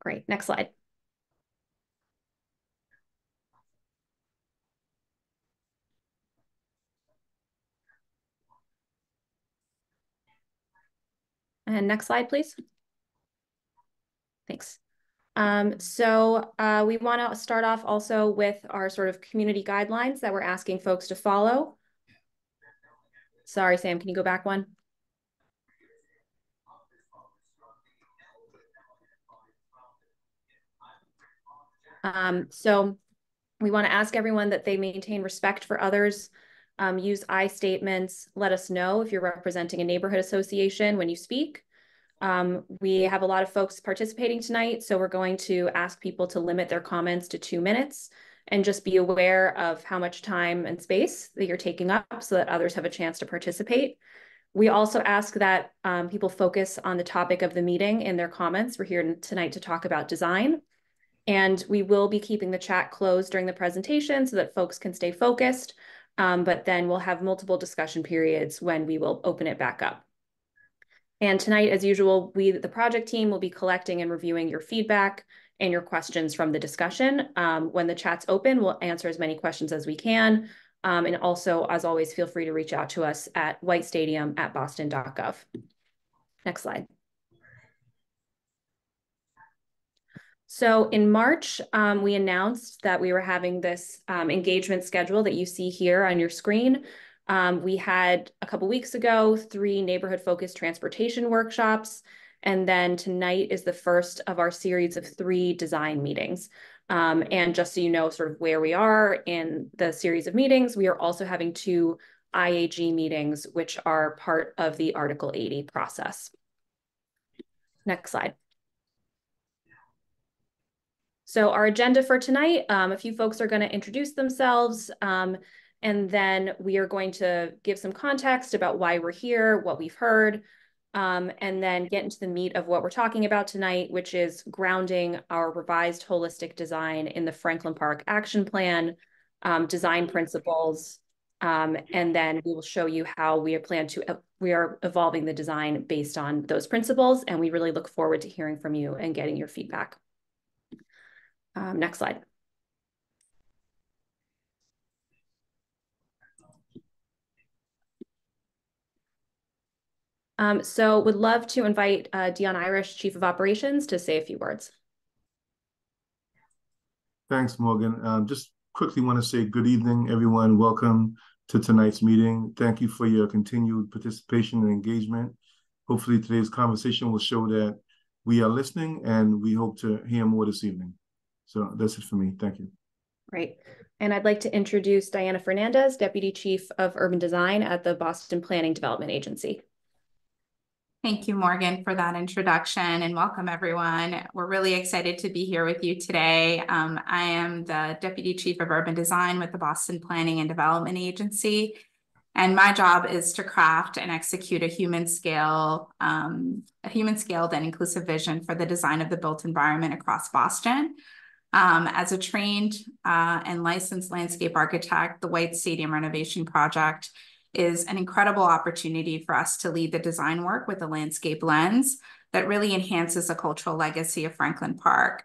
Great. Next slide. And next slide, please. Thanks. We want to start off also with our sort of community guidelines that we're asking folks to follow. Sorry, Sam, can you go back one? So we want to ask everyone that they maintain respect for others, use I statements, let us know if you're representing a neighborhood association when you speak. We have a lot of folks participating tonight, so we're going to ask people to limit their comments to 2 minutes and just be aware of how much time and space that you're taking up so that others have a chance to participate. We also ask that people focus on the topic of the meeting in their comments. We're here tonight to talk about design. And we will be keeping the chat closed during the presentation so that folks can stay focused. But then we'll have multiple discussion periods when we will open it back up. And tonight, as usual, we, the project team, will be collecting and reviewing your feedback and your questions from the discussion. When the chat's open, we'll answer as many questions as we can. And also, as always, feel free to reach out to us at whitestadium@boston.gov. Next slide. So in March, we announced that we were having this engagement schedule that you see here on your screen. We had a couple weeks ago 3 neighborhood-focused transportation workshops, and then tonight is the first of our series of 3 design meetings. And just so you know sort of where we are in the series of meetings, we are also having 2 IAG meetings, which are part of the Article 80 process. Next slide. So our agenda for tonight, a few folks are going to introduce themselves, and then we are going to give some context about why we're here, what we've heard, and then get into the meat of what we're talking about tonight, which is grounding our revised holistic design in the Franklin Park Action Plan, design principles, and then we will show you how we are evolving the design based on those principles, and we really look forward to hearing from you and getting your feedback. Next slide. So would love to invite Dion Irish, Chief of Operations, to say a few words. Thanks, Morgan. Just quickly want to say good evening, everyone. Welcome to tonight's meeting. Thank you for your continued participation and engagement. Hopefully today's conversation will show that we are listening, and we hope to hear more this evening. So that's it for me. Thank you. Great. And I'd like to introduce Diana Fernandez, Deputy Chief of Urban Design at the Boston Planning Development Agency. Thank you, Morgan, for that introduction, and welcome everyone. We're really excited to be here with you today. I am the Deputy Chief of Urban Design with the Boston Planning and Development Agency, and my job is to craft and execute a human-scaled and inclusive vision for the design of the built environment across Boston. As a trained and licensed landscape architect, the White Stadium renovation project is an incredible opportunity for us to lead the design work with a landscape lens that really enhances the cultural legacy of Franklin Park.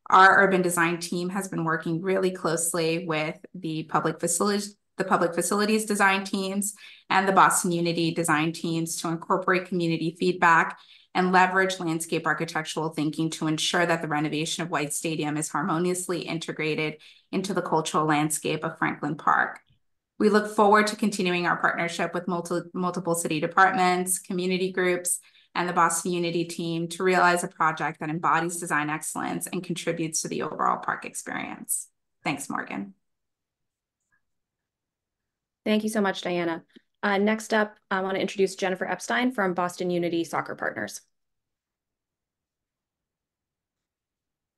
Our urban design team has been working really closely with the public facilities design teams and the Boston Unity design teams to incorporate community feedback and leverage landscape architectural thinking to ensure that the renovation of White Stadium is harmoniously integrated into the cultural landscape of Franklin Park. We look forward to continuing our partnership with multiple city departments, community groups, and the Boston Unity team to realize a project that embodies design excellence and contributes to the overall park experience. Thanks, Morgan. Thank you so much, Diana. Next up, I want to introduce Jennifer Epstein from Boston Unity Soccer Partners.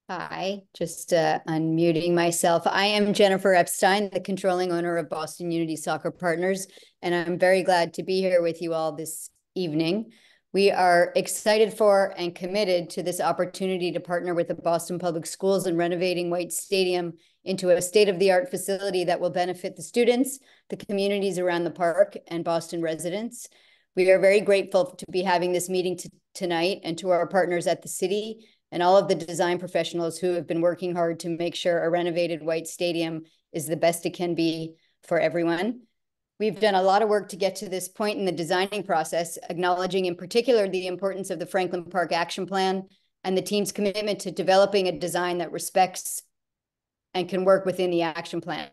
Hi, just unmuting myself. I am Jennifer Epstein, the controlling owner of Boston Unity Soccer Partners, and I'm very glad to be here with you all this evening. We are excited for and committed to this opportunity to partner with the Boston Public Schools in renovating White Stadium into a state-of-the-art facility that will benefit the students, the communities around the park, and Boston residents. We are very grateful to be having this meeting tonight, and to our partners at the city, and all of the design professionals who have been working hard to make sure a renovated White Stadium is the best it can be for everyone. We've done a lot of work to get to this point in the designing process, acknowledging in particular the importance of the Franklin Park Action Plan and the team's commitment to developing a design that respects and can work within the action plan.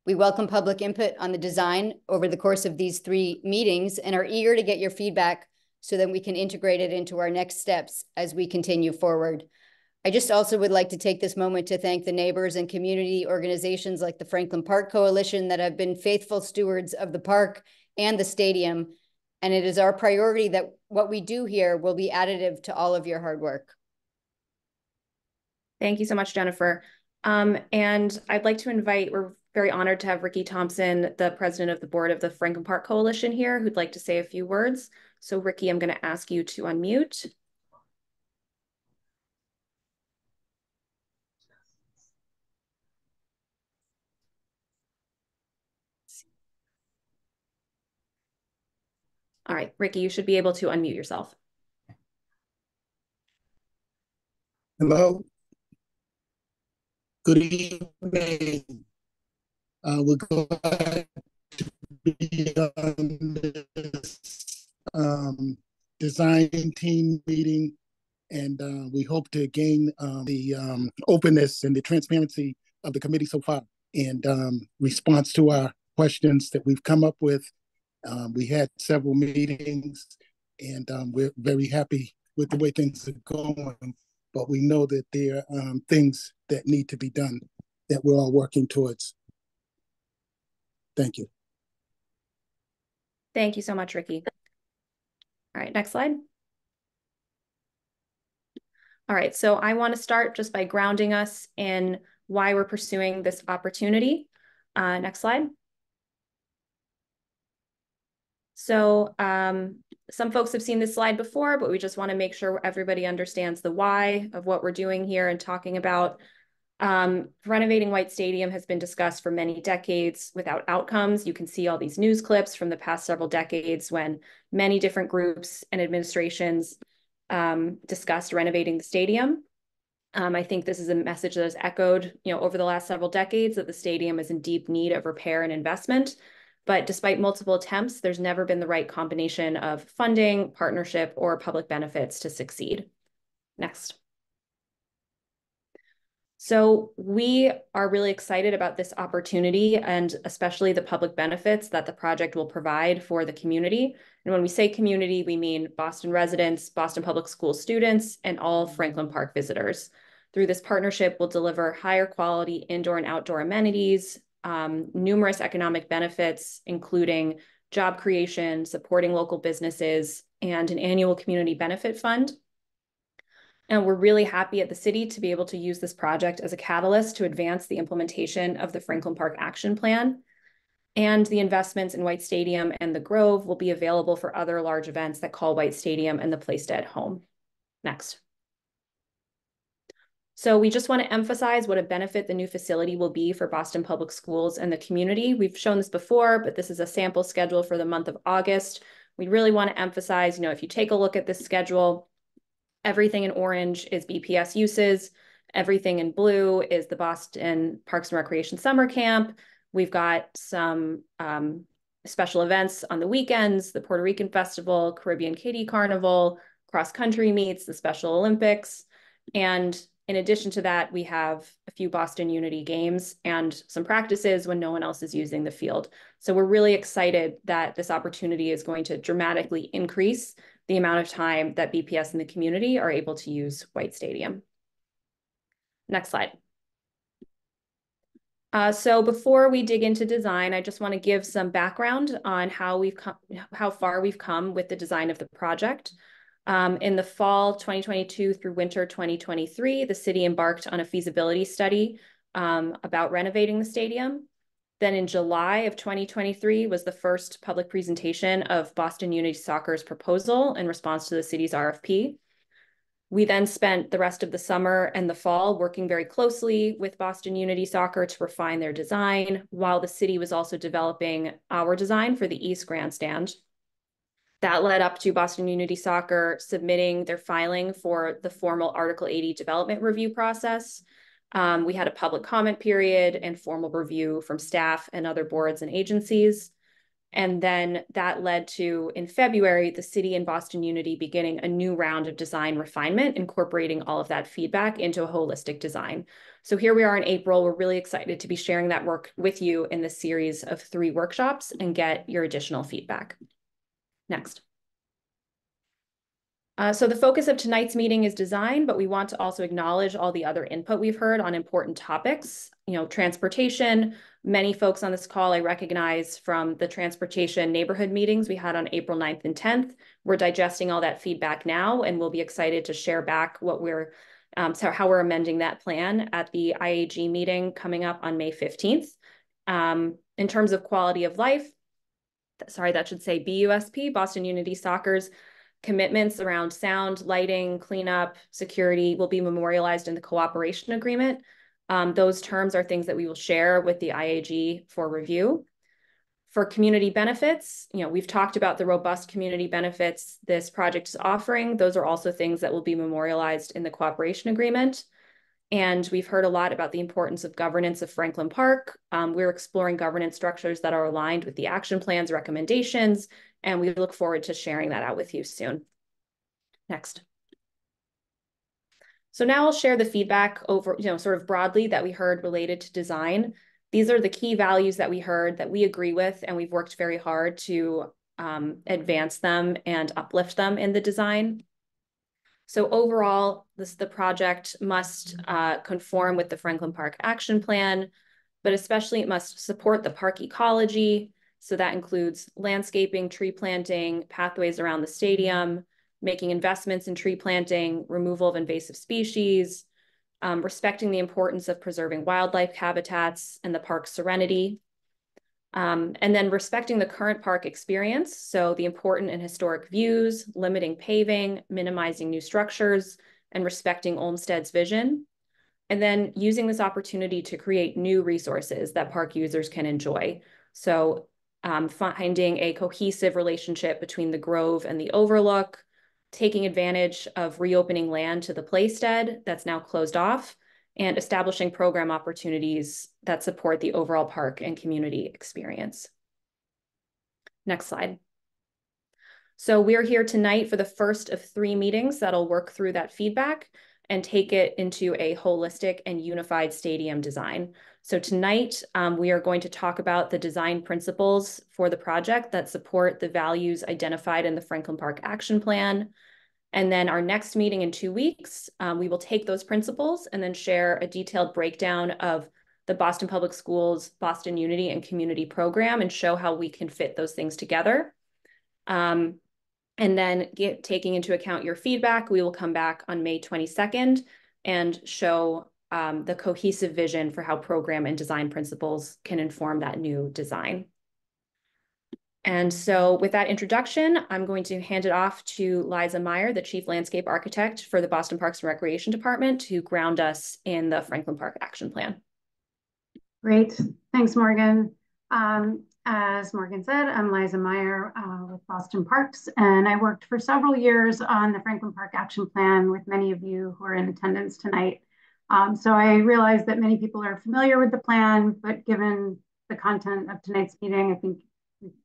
We welcome public input on the design over the course of these 3 meetings and are eager to get your feedback so that we can integrate it into our next steps as we continue forward. I just also would like to take this moment to thank the neighbors and community organizations like the Franklin Park Coalition that have been faithful stewards of the park and the stadium. And it is our priority that what we do here will be additive to all of your hard work. Thank you so much, Jennifer. And I'd like to invite, we're very honored to have Ricky Thompson, the president of the board of the Franklin Park Coalition here, who'd like to say a few words. So Ricky, I'm going to ask you to unmute. All right, Ricky, you should be able to unmute yourself. Hello. Good evening. We're glad to be on this design team meeting, and we hope to gain the openness and the transparency of the committee so far. And response to our questions that we've come up with, we had several meetings, and we're very happy with the way things are going. But we know that there are things that need to be done that we're all working towards. Thank you. Thank you so much, Ricky. All right, next slide. All right, so I want to start just by grounding us in why we're pursuing this opportunity. Next slide. So some folks have seen this slide before, but we just want to make sure everybody understands the why of what we're doing here and talking about. Renovating White Stadium has been discussed for many decades without outcomes. You can see all these news clips from the past several decades when many different groups and administrations discussed renovating the stadium. I think this is a message that has echoed, over the last several decades, that the stadium is in deep need of repair and investment. But despite multiple attempts, there's never been the right combination of funding, partnership, or public benefits to succeed. Next. So we are really excited about this opportunity and especially the public benefits that the project will provide for the community. And when we say community, we mean Boston residents, Boston Public School students, and all Franklin Park visitors. Through this partnership, we'll deliver higher quality indoor and outdoor amenities, numerous economic benefits, including job creation, supporting local businesses, and an annual community benefit fund. And we're really happy at the city to be able to use this project as a catalyst to advance the implementation of the Franklin Park Action Plan. And the investments in White Stadium and the Grove will be available for other large events that call White Stadium and the Playstead home. Next. So we just want to emphasize what a benefit the new facility will be for Boston Public Schools and the community. We've shown this before, but this is a sample schedule for the month of August. We really want to emphasize, if you take a look at this schedule, everything in orange is BPS uses. Everything in blue is the Boston Parks and Recreation Summer Camp. We've got some special events on the weekends, the Puerto Rican Festival, Caribbean Kiddie Carnival, cross country meets, the Special Olympics. And in addition to that, we have a few Boston Unity games and some practices when no one else is using the field. So we're really excited that this opportunity is going to dramatically increase the amount of time that BPS and the community are able to use White Stadium. Next slide. So before we dig into design, I just want to give some background on how far we've come with the design of the project. In the fall 2022 through winter 2023, the city embarked on a feasibility study about renovating the stadium. Then in July of 2023 was the first public presentation of Boston Unity Soccer's proposal in response to the city's RFP. We then spent the rest of the summer and the fall working very closely with Boston Unity Soccer to refine their design, while the city was also developing our design for the East Grandstand. That led up to Boston Unity Soccer submitting their filing for the formal Article 80 development review process. We had a public comment period and formal review from staff and other boards and agencies. And then that led to, in February, the city and Boston Unity beginning a new round of design refinement, incorporating all of that feedback into a holistic design. So here we are in April. We're really excited to be sharing that work with you in this series of 3 workshops and get your additional feedback. Next. So the focus of tonight's meeting is design, but we want to also acknowledge all the other input we've heard on important topics. You know, transportation. Many folks on this call I recognize from the transportation neighborhood meetings we had on April 9th and 10th. We're digesting all that feedback now, and we'll be excited to share back what we're, how we're amending that plan at the IAG meeting coming up on May 15th. In terms of quality of life, sorry, that should say BUSP, Boston Unity Soccer's commitments around sound, lighting, cleanup, security will be memorialized in the cooperation agreement. Those terms are things that we will share with the IAG for review. For community benefits, you know, we've talked about the robust community benefits this project is offering. Those are also things that will be memorialized in the cooperation agreement. And we've heard a lot about the importance of governance of Franklin Park. We're exploring governance structures that are aligned with the action plan's recommendations, and we look forward to sharing that out with you soon. Next. So now I'll share the feedback over, you know, sort of broadly that we heard related to design. These are the key values that we heard that we agree with, and we've worked very hard to advance them and uplift them in the design. So overall, the project must conform with the Franklin Park Action Plan, but especially it must support the park ecology. So that includes landscaping, tree planting, pathways around the stadium, making investments in tree planting, removal of invasive species, respecting the importance of preserving wildlife habitats and the park's serenity. And then respecting the current park experience, so the important and historic views, limiting paving, minimizing new structures, and respecting Olmsted's vision. And then using this opportunity to create new resources that park users can enjoy. So finding a cohesive relationship between the Grove and the Overlook, taking advantage of reopening land to the Playstead that's now closed off, and establishing program opportunities that support the overall park and community experience. Next slide. So we're here tonight for the first of 3 meetings that'll work through that feedback and take it into a holistic and unified stadium design. So tonight, we are going to talk about the design principles for the project that support the values identified in the Franklin Park Action Plan. And then our next meeting in 2 weeks, we will take those principles and then share a detailed breakdown of the Boston Public Schools, Boston Unity and Community Program and show how we can fit those things together. And then taking into account your feedback, we will come back on May 22nd and show the cohesive vision for how program and design principles can inform that new design. And so with that introduction, I'm going to hand it off to Liza Meyer, the Chief Landscape Architect for the Boston Parks and Recreation Department, to ground us in the Franklin Park Action Plan. Great. Thanks, Morgan. As Morgan said, I'm Liza Meyer with Boston Parks, and I worked for several years on the Franklin Park Action Plan with many of you who are in attendance tonight. So I realize that many people are familiar with the plan, but given the content of tonight's meeting, I think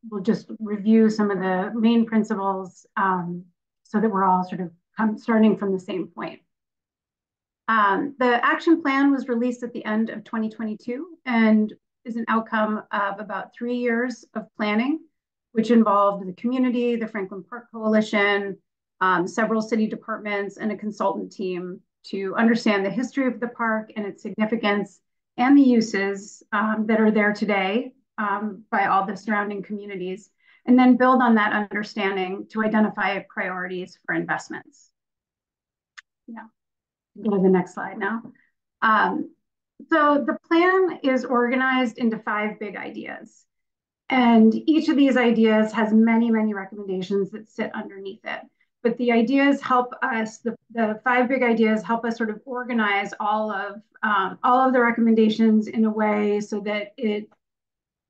we'll just review some of the main principles so that we're all sort of starting from the same point. The action plan was released at the end of 2022 and is an outcome of about 3 years of planning, which involved the community, the Franklin Park Coalition, several city departments, and a consultant team to understand the history of the park and its significance and the uses that are there today by all the surrounding communities, and then build on that understanding to identify priorities for investments. Yeah, go to the next slide now. So the plan is organized into 5 big ideas, and each of these ideas has many, many recommendations that sit underneath it. But the ideas help us, the 5 big ideas help us sort of organize all of the recommendations in a way so that it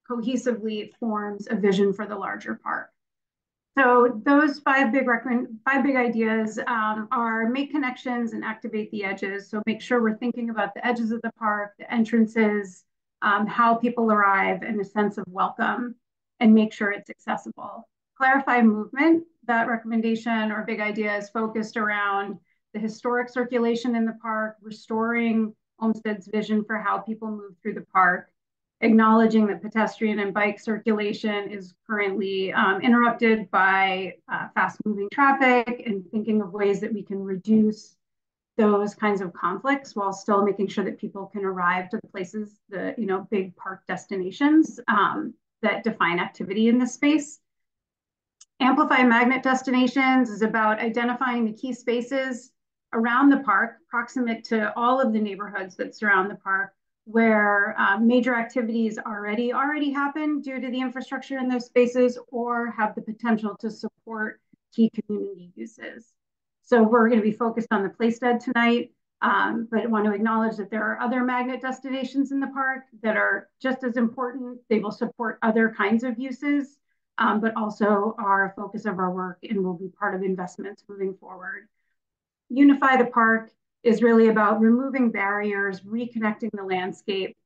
cohesively forms a vision for the larger park. So those five big ideas are make connections and activate the edges. So make sure we're thinking about the edges of the park, the entrances, how people arrive, and a sense of welcome, and make sure it's accessible. Clarify movement. That recommendation or big idea is focused around the historic circulation in the park, restoring Olmsted's vision for how people move through the park, acknowledging that pedestrian and bike circulation is currently interrupted by fast-moving traffic, and thinking of ways that we can reduce those kinds of conflicts while still making sure that people can arrive to the places, the big park destinations that define activity in this space. Amplify magnet destinations is about identifying the key spaces around the park, proximate to all of the neighborhoods that surround the park, where major activities already happen due to the infrastructure in those spaces, or have the potential to support key community uses. So we're going to be focused on the Playstead tonight, but I want to acknowledge that there are other magnet destinations in the park that are just as important. They will support other kinds of uses, but also are a focus of our work and will be part of investments moving forward. Unify the park is really about removing barriers, reconnecting the landscape,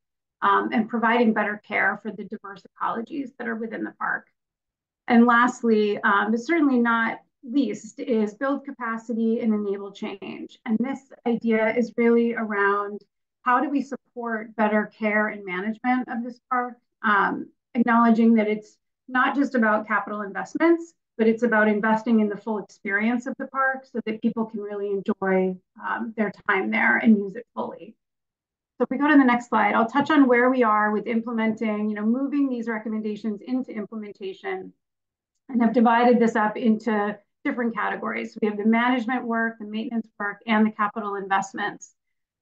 and providing better care for the diverse ecologies that are within the park. And lastly, but certainly not least, is build capacity and enable change. And this idea is really around how do we support better care and management of this park, acknowledging that it's not just about capital investments, but it's about investing in the full experience of the park so that people can really enjoy their time there and use it fully. So if we go to the next slide, I'll touch on where we are with implementing, moving these recommendations into implementation, and have divided this up into different categories. We have the management work, the maintenance work, and the capital investments.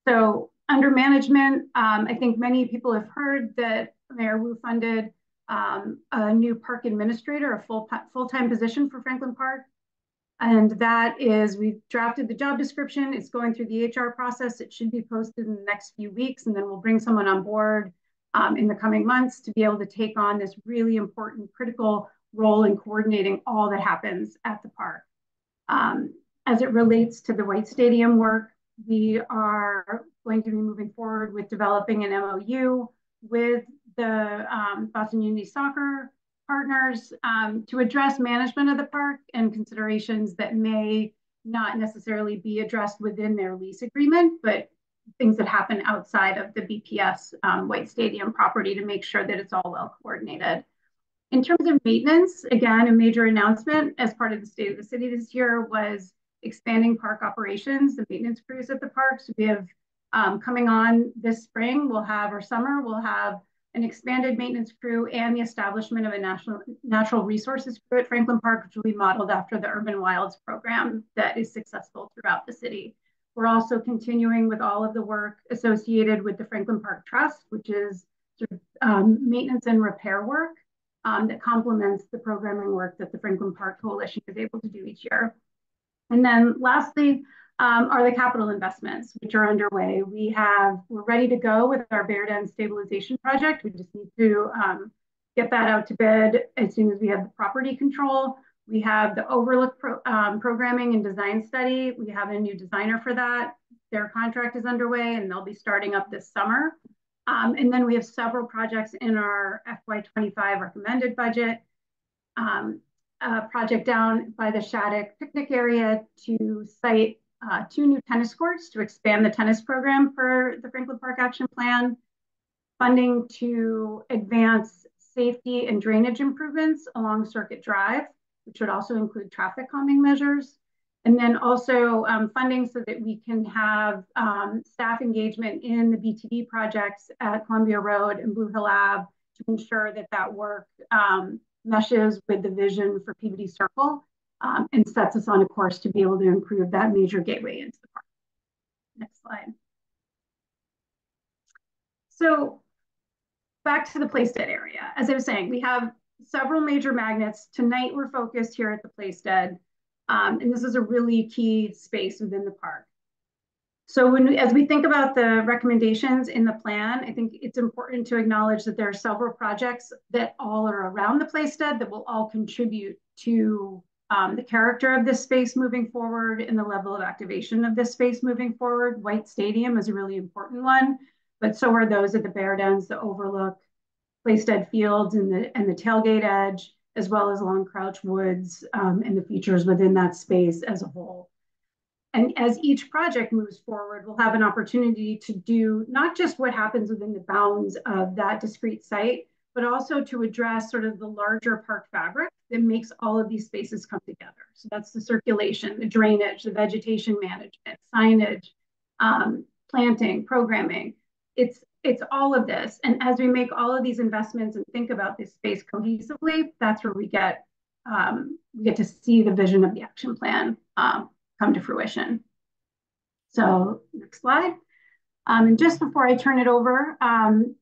So under management, I think many people have heard that Mayor Wu funded a new park administrator, a full-time position for Franklin Park. And that is, we've drafted the job description. It's going through the HR process. It should be posted in the next few weeks, and then we'll bring someone on board in the coming months to be able to take on this really important, critical role in coordinating all that happens at the park. As it relates to the White Stadium work, we are going to be moving forward with developing an MOU with the Boston Unity Soccer partners to address management of the park and considerations that may not necessarily be addressed within their lease agreement, but things that happen outside of the BPS White Stadium property, to make sure that it's all well coordinated. In terms of maintenance, again, a major announcement as part of the State of the City this year was expanding park operations, the maintenance crews at the park. So we have coming on this spring, summer, we'll have an expanded maintenance crew and the establishment of a natural resources crew at Franklin Park, which will be modeled after the Urban Wilds program that is successful throughout the city. We're also continuing with all of the work associated with the Franklin Park Trust, which is sort of maintenance and repair work that complements the programming work that the Franklin Park Coalition is able to do each year. And then lastly, are the capital investments, which are underway. We're ready to go with our Bear Den stabilization project. We just need to get that out to bid as soon as we have the property control. We have the overlook programming and design study. We have a new designer for that. Their contract is underway and they'll be starting up this summer. And then we have several projects in our FY25 recommended budget. A project down by the Shattuck picnic area to site 2 new tennis courts to expand the tennis program for the Franklin Park Action Plan. Funding to advance safety and drainage improvements along Circuit Drive, which would also include traffic calming measures. And then also funding so that we can have staff engagement in the BTD projects at Columbia Road and Blue Hill Ave to ensure that that work meshes with the vision for Peabody Circle and sets us on a course to be able to improve that major gateway into the park. Next slide. So back to the Playstead area. As I was saying, we have several major magnets. Tonight we're focused here at the Playstead. And this is a really key space within the park. So as we think about the recommendations in the plan, I think it's important to acknowledge that there are several projects that all are around the Playstead that will all contribute to the character of this space moving forward and the level of activation of this space moving forward. White Stadium is a really important one, but so are those at the Bear Dens, the Overlook, Playstead Fields, and the tailgate edge, as well as Long Crouch Woods and the features within that space as a whole. And as each project moves forward, we'll have an opportunity to do not just what happens within the bounds of that discrete site, but also to address sort of the larger park fabric that makes all of these spaces come together. So that's the circulation, the drainage, the vegetation management, signage, planting, programming. It's all of this. And as we make all of these investments and think about this space cohesively, that's where we get to see the vision of the action plan come to fruition. So next slide. And just before I turn it over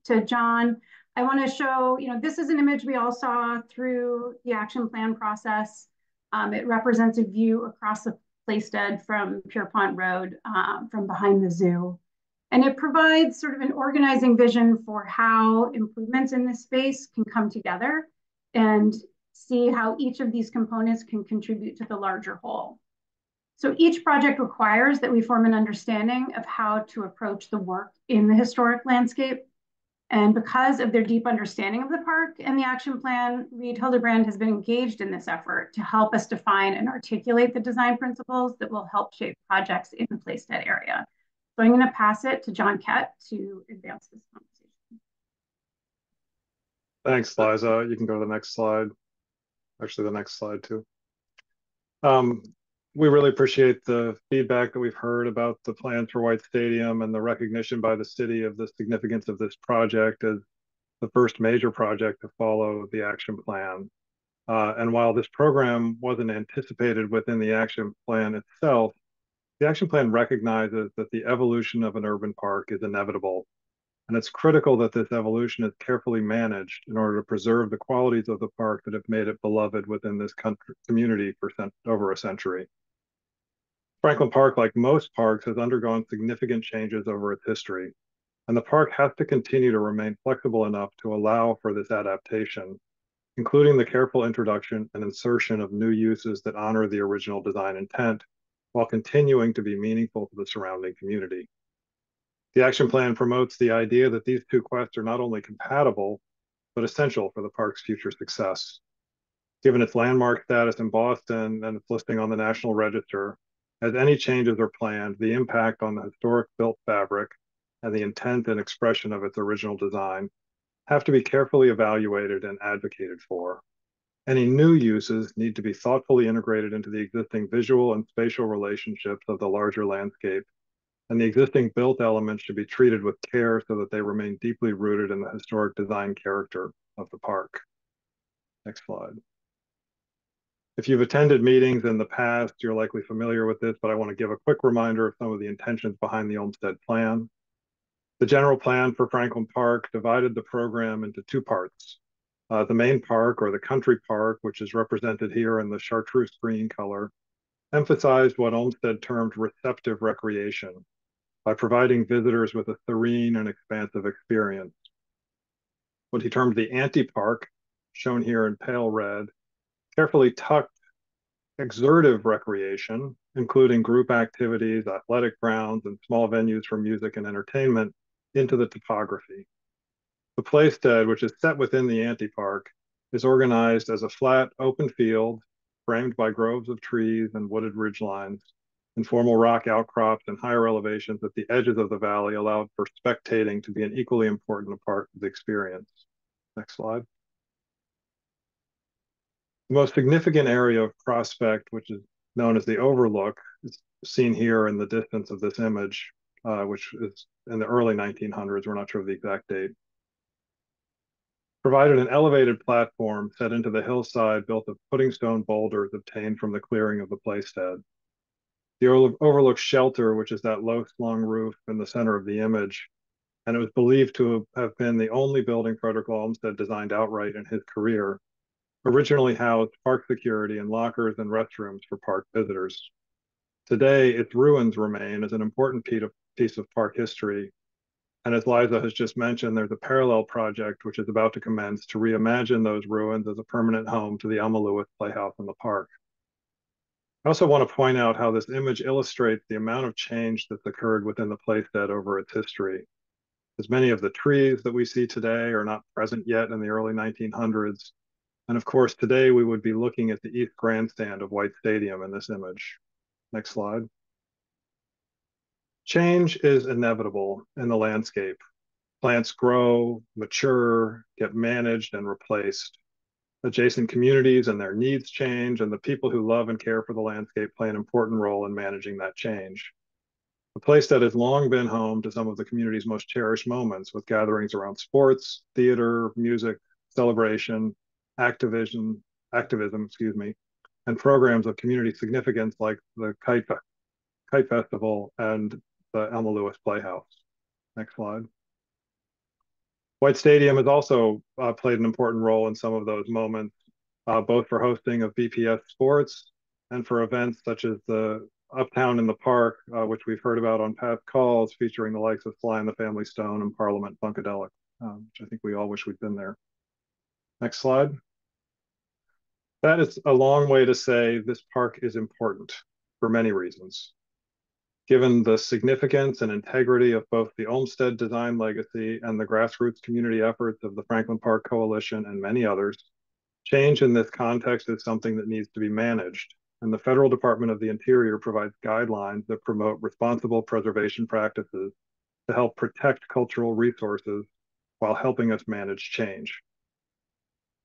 to John, I want to show, this is an image we all saw through the action plan process. It represents a view across the Playstead from Pierpont Road from behind the zoo. And it provides sort of an organizing vision for how improvements in this space can come together and see how each of these components can contribute to the larger whole. So each project requires that we form an understanding of how to approach the work in the historic landscape. And because of their deep understanding of the park and the action plan, Reed Hildebrand has been engaged in this effort to help us define and articulate the design principles that will help shape projects in the Playstead area. So I'm going to pass it to John Kett to advance this conversation. Thanks, Liza. You can go to the next slide. Actually, the next slide too. We really appreciate the feedback that we've heard about the plans for White Stadium and the recognition by the city of the significance of this project as the first major project to follow the action plan. And while this program wasn't anticipated within the action plan itself, the action plan recognizes that the evolution of an urban park is inevitable. And it's critical that this evolution is carefully managed in order to preserve the qualities of the park that have made it beloved within this community for over a century. Franklin Park, like most parks, has undergone significant changes over its history, and the park has to continue to remain flexible enough to allow for this adaptation, including the careful introduction and insertion of new uses that honor the original design intent, while continuing to be meaningful to the surrounding community. The action plan promotes the idea that these two quests are not only compatible, but essential for the park's future success. Given its landmark status in Boston and its listing on the National Register, as any changes are planned, the impact on the historic built fabric and the intent and expression of its original design have to be carefully evaluated and advocated for. Any new uses need to be thoughtfully integrated into the existing visual and spatial relationships of the larger landscape, and the existing built elements should be treated with care so that they remain deeply rooted in the historic design character of the park. Next slide. If you've attended meetings in the past, you're likely familiar with this, but I want to give a quick reminder of some of the intentions behind the Olmsted Plan. The general plan for Franklin Park divided the program into two parts. The main park, or the country park, which is represented here in the chartreuse green color, emphasized what Olmsted termed receptive recreation by providing visitors with a serene and expansive experience. What he termed the anti-park, shown here in pale red, carefully tucked exertive recreation, including group activities, athletic grounds, and small venues for music and entertainment, into the topography. The Playstead, which is set within the anti-park, is organized as a flat, open field framed by groves of trees and wooded ridgelines, informal rock outcrops and higher elevations at the edges of the valley allowed for spectating to be an equally important part of the experience. Next slide. The most significant area of Prospect, which is known as the Overlook, is seen here in the distance of this image, which is in the early 1900s. We're not sure of the exact date. Provided an elevated platform set into the hillside built of pudding stone boulders obtained from the clearing of the Playstead. The Overlook shelter, which is that low slung roof in the center of the image, and it was believed to have been the only building Frederick Olmsted designed outright in his career, originally housed park security and lockers and restrooms for park visitors. Today, its ruins remain as an important piece of park history, And as Liza has just mentioned, there's a parallel project which is about to commence to reimagine those ruins as a permanent home to the Alma Lewis Playhouse in the park. I also want to point out how this image illustrates the amount of change that's occurred within the playstead over its history. As many of the trees that we see today are not present yet in the early 1900s. And of course, today we would be looking at the East Grandstand of White Stadium in this image. Next slide. Change is inevitable in the landscape. Plants grow, mature, get managed and replaced. Adjacent communities and their needs change, and the people who love and care for the landscape play an important role in managing that change. A place that has long been home to some of the community's most cherished moments, with gatherings around sports, theater, music, celebration, activism, and programs of community significance like the Kite Festival and the Alma Lewis Playhouse. Next slide. White Stadium has also played an important role in some of those moments, both for hosting of BPS sports and for events such as the Uptown in the Park, which we've heard about on past calls, featuring the likes of Sly and the Family Stone and Parliament Funkadelic, which I think we all wish we'd been there. Next slide. That is a long way to say this park is important for many reasons. Given the significance and integrity of both the Olmsted design legacy and the grassroots community efforts of the Franklin Park Coalition and many others, change in this context is something that needs to be managed, and the Federal Department of the Interior provides guidelines that promote responsible preservation practices to help protect cultural resources while helping us manage change.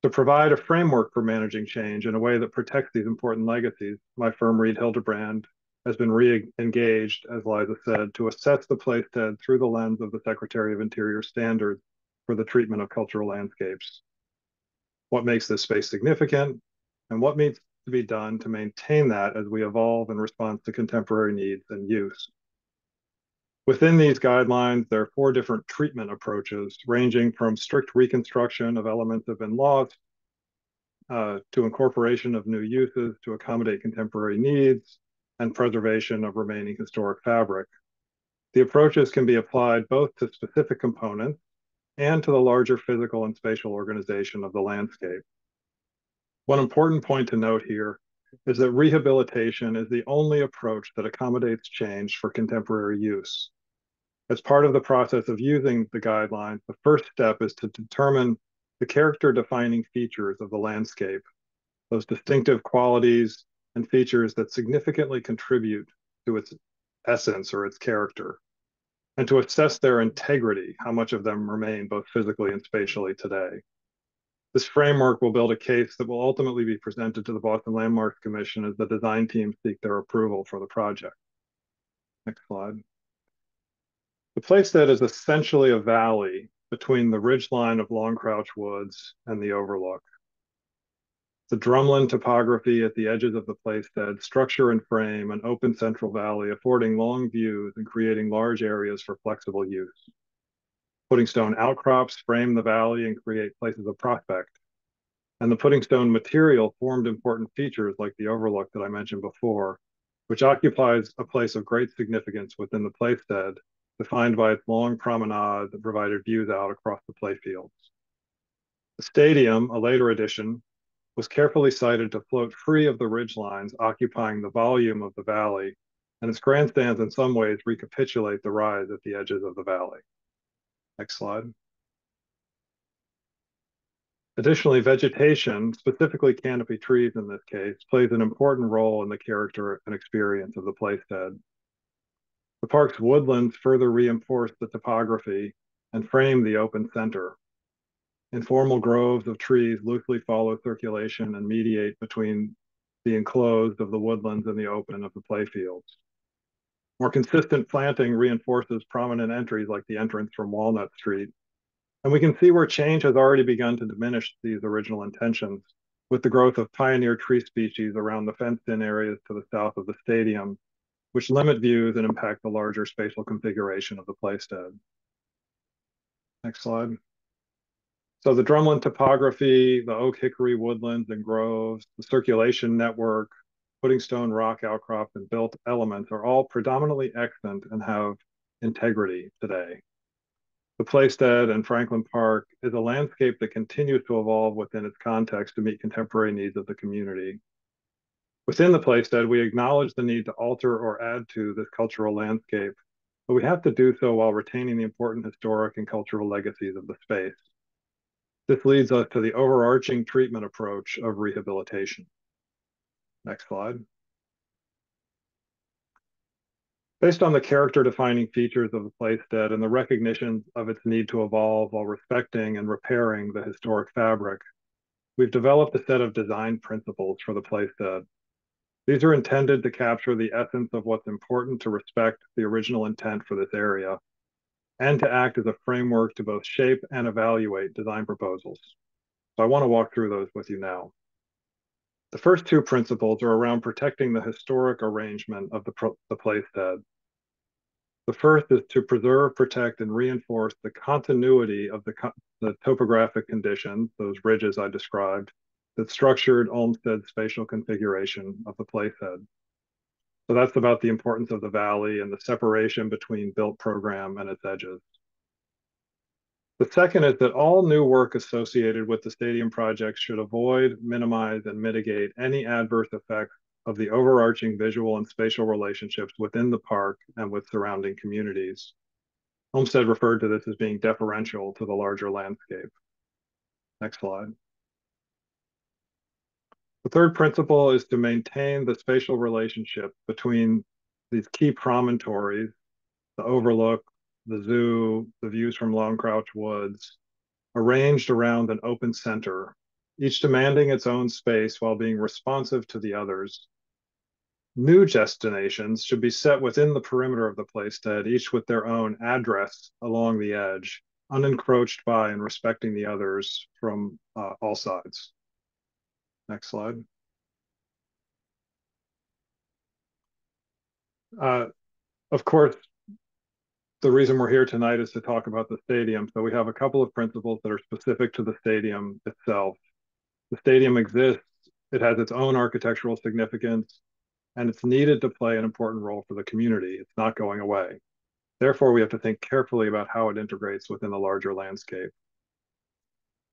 To provide a framework for managing change in a way that protects these important legacies, my firm Reed Hildebrand has been re-engaged, as Liza said, to assess the playstead through the lens of the Secretary of Interior standards for the treatment of cultural landscapes. What makes this space significant, and what needs to be done to maintain that as we evolve in response to contemporary needs and use. Within these guidelines, there are 4 different treatment approaches, ranging from strict reconstruction of elements that have been lost, to incorporation of new uses to accommodate contemporary needs, and preservation of remaining historic fabric. The approaches can be applied both to specific components and to the larger physical and spatial organization of the landscape. One important point to note here is that rehabilitation is the only approach that accommodates change for contemporary use. As part of the process of using the guidelines, the first step is to determine the character-defining features of the landscape, those distinctive qualities and features that significantly contribute to its essence or its character, and to assess their integrity, how much of them remain both physically and spatially today. This framework will build a case that will ultimately be presented to the Boston Landmarks Commission as the design teams seek their approval for the project. Next slide. The playstead is essentially a valley between the ridgeline of Long Crouch Woods and the overlook. The drumlin topography at the edges of the playstead structure and frame an open central valley, affording long views and creating large areas for flexible use. Pudding stone outcrops frame the valley and create places of prospect. And the pudding stone material formed important features like the overlook that I mentioned before, which occupies a place of great significance within the playstead, defined by its long promenade that provided views out across the playfields. The stadium, a later addition, was carefully sited to float free of the ridgelines occupying the volume of the valley, and its grandstands in some ways recapitulate the rise at the edges of the valley. Next slide. Additionally, vegetation, specifically canopy trees in this case, plays an important role in the character and experience of the playstead. The park's woodlands further reinforce the topography and frame the open center. Informal groves of trees loosely follow circulation and mediate between the enclosed of the woodlands and the open of the playfields. More consistent planting reinforces prominent entries like the entrance from Walnut Street. And we can see where change has already begun to diminish these original intentions, with the growth of pioneer tree species around the fenced-in areas to the south of the stadium, which limit views and impact the larger spatial configuration of the playstead. Next slide. So the drumlin topography, the oak hickory woodlands and groves, the circulation network, pudding stone rock outcrops, and built elements are all predominantly extant and have integrity today. The Playstead and Franklin Park is a landscape that continues to evolve within its context to meet contemporary needs of the community. Within the Playstead, we acknowledge the need to alter or add to this cultural landscape, but we have to do so while retaining the important historic and cultural legacies of the space. This leads us to the overarching treatment approach of rehabilitation. Next slide. Based on the character-defining features of the Playstead and the recognition of its need to evolve while respecting and repairing the historic fabric, we've developed a set of design principles for the Playstead. These are intended to capture the essence of what's important to respect the original intent for this area, and to act as a framework to both shape and evaluate design proposals. So I want to walk through those with you now. The first two principles are around protecting the historic arrangement of the Playstead. The first is to preserve, protect, and reinforce the continuity of the topographic conditions, those ridges I described, that structured Olmsted's spatial configuration of the Playstead. So that's about the importance of the valley and the separation between built program and its edges. The second is that all new work associated with the stadium project should avoid, minimize, and mitigate any adverse effects of the overarching visual and spatial relationships within the park and with surrounding communities. Olmsted referred to this as being deferential to the larger landscape. Next slide. The third principle is to maintain the spatial relationship between these key promontories, the overlook, the zoo, the views from Long Crouch Woods, arranged around an open center, each demanding its own space while being responsive to the others. New destinations should be set within the perimeter of the Playstead, each with their own address along the edge, unencroached by and respecting the others from all sides. Next slide. Of course, the reason we're here tonight is to talk about the stadium. So we have a couple of principles that are specific to the stadium itself. The stadium exists, it has its own architectural significance, and it's needed to play an important role for the community. It's not going away. Therefore, we have to think carefully about how it integrates within the larger landscape.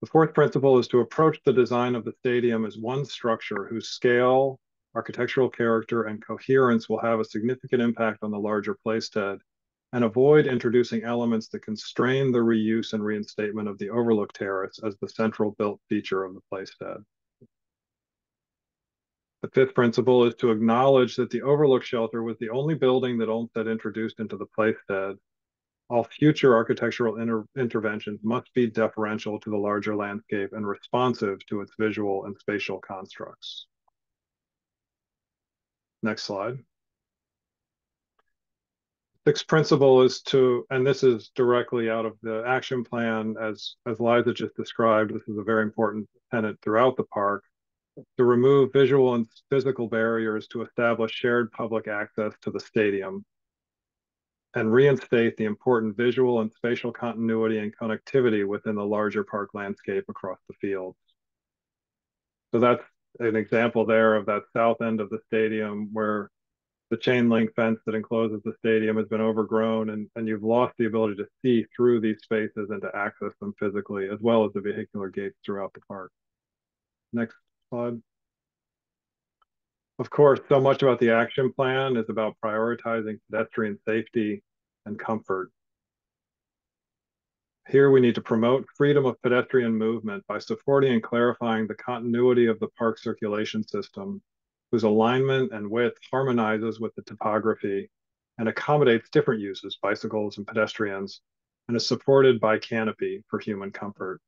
The fourth principle is to approach the design of the stadium as one structure whose scale, architectural character, and coherence will have a significant impact on the larger Playstead, and avoid introducing elements that constrain the reuse and reinstatement of the overlook terrace as the central built feature of the Playstead. The fifth principle is to acknowledge that the overlook shelter was the only building that Olmsted introduced into the Playstead. All future architectural interventions must be deferential to the larger landscape and responsive to its visual and spatial constructs. Next slide. Sixth principle is to, and this is directly out of the action plan, as Liza just described, this is a very important tenet throughout the park, to remove visual and physical barriers to establish shared public access to the stadium and reinstate the important visual and spatial continuity and connectivity within the larger park landscape across the fields. So that's an example there of that south end of the stadium where the chain link fence that encloses the stadium has been overgrown, and you've lost the ability to see through these spaces and to access them physically, as well as the vehicular gates throughout the park. Next slide. Of course, so much about the action plan is about prioritizing pedestrian safety and comfort. Here we need to promote freedom of pedestrian movement by supporting and clarifying the continuity of the park circulation system, whose alignment and width harmonizes with the topography and accommodates different uses, bicycles and pedestrians, and is supported by canopy for human comfort.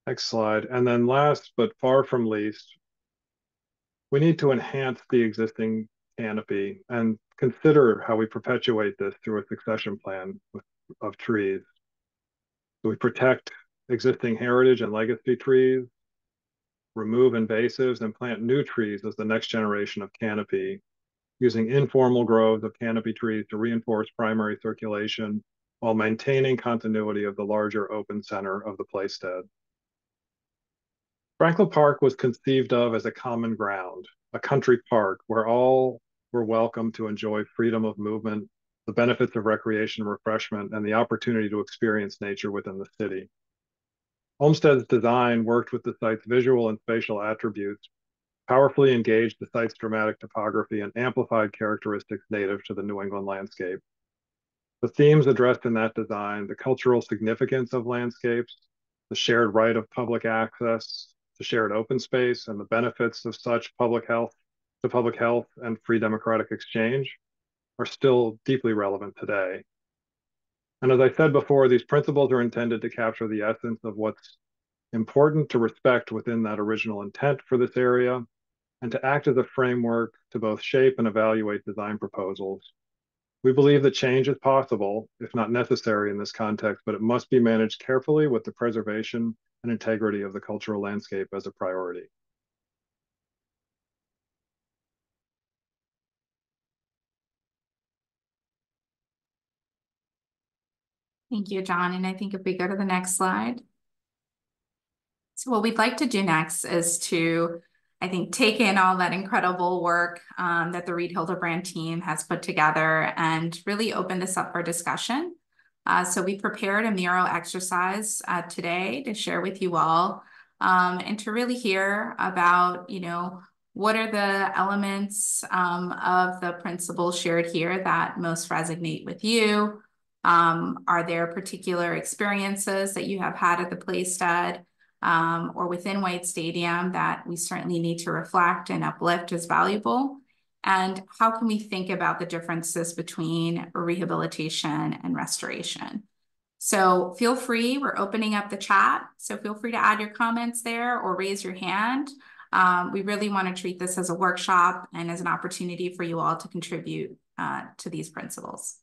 Next slide. And then last, but far from least, we need to enhance the existing canopy and consider how we perpetuate this through a succession plan of trees. So we protect existing heritage and legacy trees, remove invasives, and plant new trees as the next generation of canopy, using informal groves of canopy trees to reinforce primary circulation while maintaining continuity of the larger open center of the Playstead. Franklin Park was conceived of as a common ground, a country park where all were welcome to enjoy freedom of movement the benefits of recreation and refreshment, and the opportunity to experience nature within the city. Olmsted's design worked with the site's visual and spatial attributes, powerfully engaged the site's dramatic topography, and amplified characteristics native to the New England landscape. The themes addressed in that design, the cultural significance of landscapes, the shared right of public access to shared open space, and the benefits of such public health and free democratic exchange, are still deeply relevant today. And as I said before, these principles are intended to capture the essence of what's important to respect within that original intent for this area, and to act as a framework to both shape and evaluate design proposals. We believe that change is possible, if not necessary in this context, but it must be managed carefully with the preservation and integrity of the cultural landscape as a priority. Thank you, John. And I think if we go to the next slide. So what we'd like to do next is to, I think, take in all that incredible work that the Reed Hildebrand team has put together and really open this up for discussion. So we prepared a Miro exercise today to share with you all and to really hear about, what are the elements of the principles shared here that most resonate with you? Are there particular experiences that you have had at the Playsted or within White Stadium that we certainly need to reflect and uplift as valuable? And how can we think about the differences between rehabilitation and restoration? So feel free, we're opening up the chat. So feel free to add your comments there or raise your hand. We really want to treat this as a workshop and as an opportunity for you all to contribute to these principles.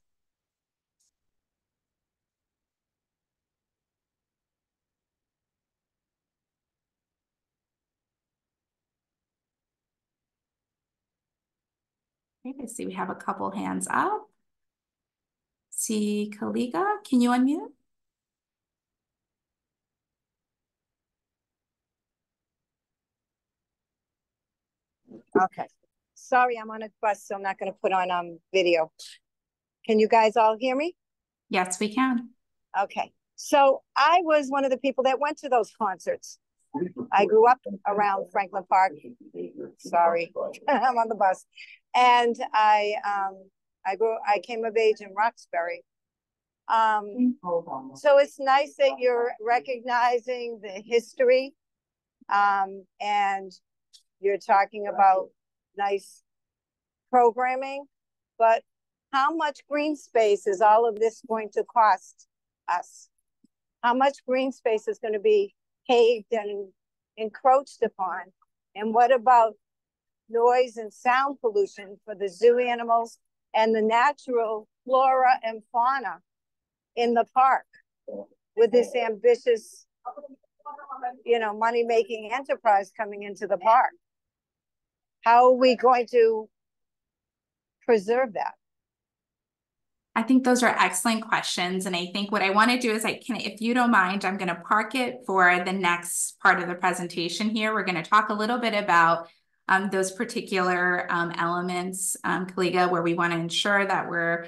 Okay, I see we have a couple hands up. See Kaliga, can you unmute? Okay. Sorry, I'm on a bus, so I'm not going to put on video. Can you guys all hear me? Yes, we can. Okay. So I was one of the people that went to those concerts. I grew up around Franklin Park. Sorry, I'm on the bus. And I came of age in Roxbury. So it's nice that you're recognizing the history and you're talking about nice programming, but how much green space is all of this going to cost us? How much green space is going to be paved and encroached upon? And what about noise and sound pollution for the zoo animals and the natural flora and fauna in the park with this ambitious, money-making enterprise coming into the park? How are we going to preserve that? I think those are excellent questions. And I think what I want to do is if you don't mind, I'm going to park it for the next part of the presentation here. We're going to talk a little bit about those particular elements, Kaliga, where we want to ensure that we're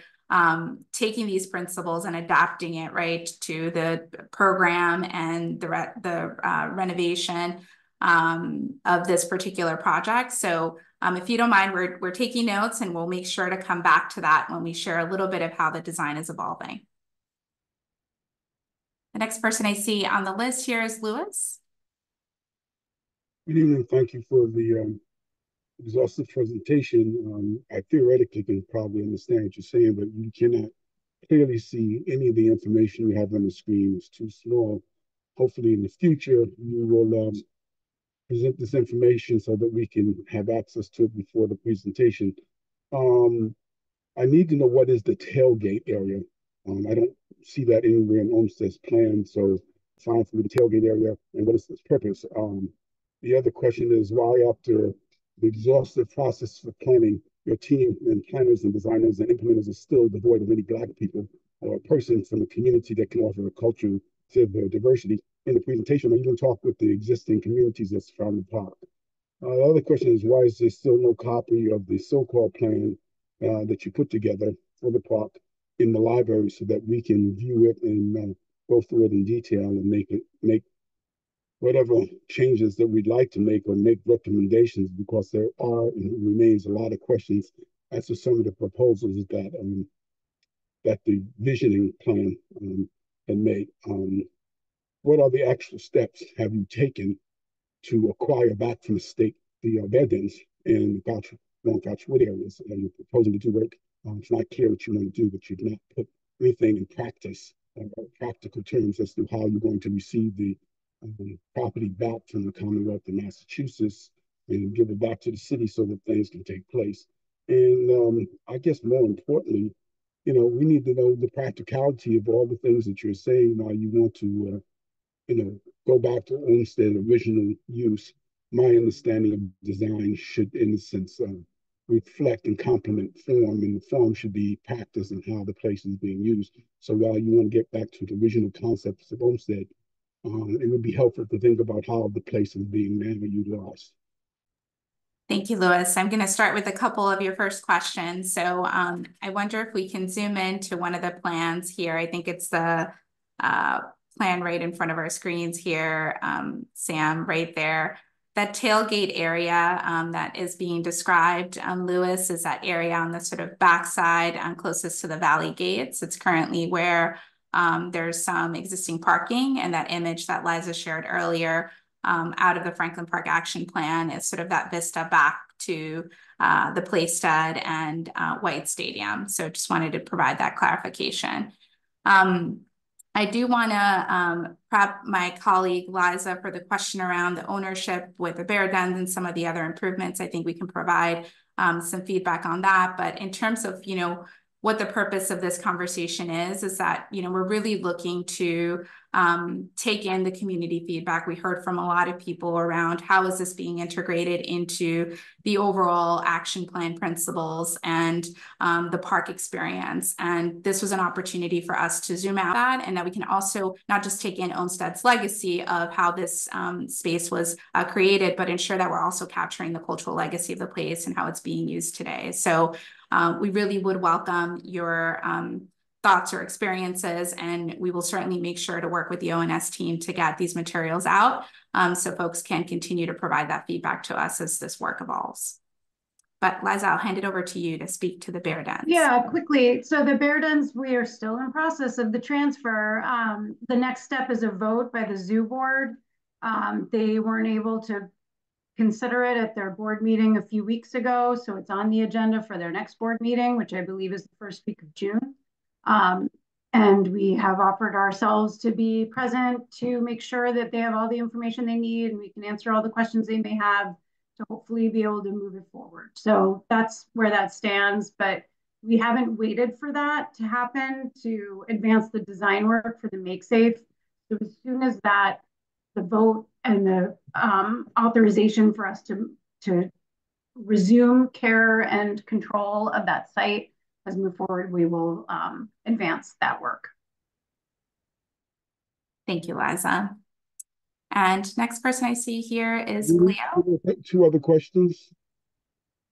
taking these principles and adapting it right to the program and the renovation of this particular project. So if you don't mind, we're taking notes and we'll make sure to come back to that when we share a little bit of how the design is evolving. The next person I see on the list here is Louis. Good evening. Thank you for the exhaustive presentation. I theoretically can probably understand what you're saying, but you cannot clearly see any of the information you have on the screen. It's too small. Hopefully in the future, you will present this information so that we can have access to it before the presentation. I need to know what is the tailgate area. I don't see that anywhere in Olmsted's plan, so fine for me the tailgate area and what is its purpose. The other question is why, after the exhaustive process for planning, your team and planners and designers and implementers are still devoid of any Black people or a person from the community that can offer a culture to the diversity in the presentation, or even talk with the existing communities that surround the park. The other question is, why is there still no copy of the so-called plan that you put together for the park? in the library so that we can view it and go through it in detail and make whatever changes that we'd like to make or make recommendations, because there are and remains a lot of questions as to some of the proposals that the visioning plan had made. What are the actual steps have you taken to acquire back from the state the Bedens and Long Gouch Wood areas? And you're proposing to do work. It's not clear what you want to do, but you've not put anything in practice, practical terms as to how you're going to receive the property back from the Commonwealth of Massachusetts and give it back to the city so that things can take place. And I guess more importantly, we need to know the practicality of all the things that you're saying. Now you want to, go back to Olmsted original use. My understanding of design should, in a sense, reflect and complement form, and the form should be practice and how the place is being used. So while you want to get back to the original concepts of Olmsted, it would be helpful to think about how the place is being now utilized. Thank you, Louis. I'm going to start with a couple of your first questions. So I wonder if we can zoom into one of the plans here. I think it's the plan right in front of our screens here, Sam, right there. That tailgate area that is being described, Louis, is that area on the sort of backside closest to the Valley Gates. It's currently where there's some existing parking, and that image that Liza shared earlier out of the Franklin Park Action Plan is sort of that vista back to the Playstud and White Stadium. So just wanted to provide that clarification. I do want to prep my colleague Liza for the question around the ownership with the Bear Dens and some of the other improvements. I think we can provide some feedback on that. But in terms of, what the purpose of this conversation is that, we're really looking to take in the community feedback. We heard from a lot of people around how is this being integrated into the overall action plan principles and the park experience. And this was an opportunity for us to zoom out that, and that we can also not just take in Olmsted's legacy of how this space was created, but ensure that we're also capturing the cultural legacy of the place and how it's being used today. So we really would welcome your thoughts or experiences, and we will certainly make sure to work with the ONS team to get these materials out so folks can continue to provide that feedback to us as this work evolves. But Liza, I'll hand it over to you to speak to the Bear Dens. Yeah, quickly. So the Bear Dens, we are still in process of the transfer. The next step is a vote by the zoo board. They weren't able to consider it at their board meeting a few weeks ago, so it's on the agenda for their next board meeting, which I believe is the first week of June. And we have offered ourselves to be present to make sure that they have all the information they need and we can answer all the questions they may have to hopefully be able to move it forward. So that's where that stands, but we haven't waited for that to happen to advance the design work for the Make Safe. So as soon as that, the vote and the authorization for us to resume care and control of that site has moved forward, we will advance that work. Thank you, Liza. And next person I see here is Cleo. Two other questions.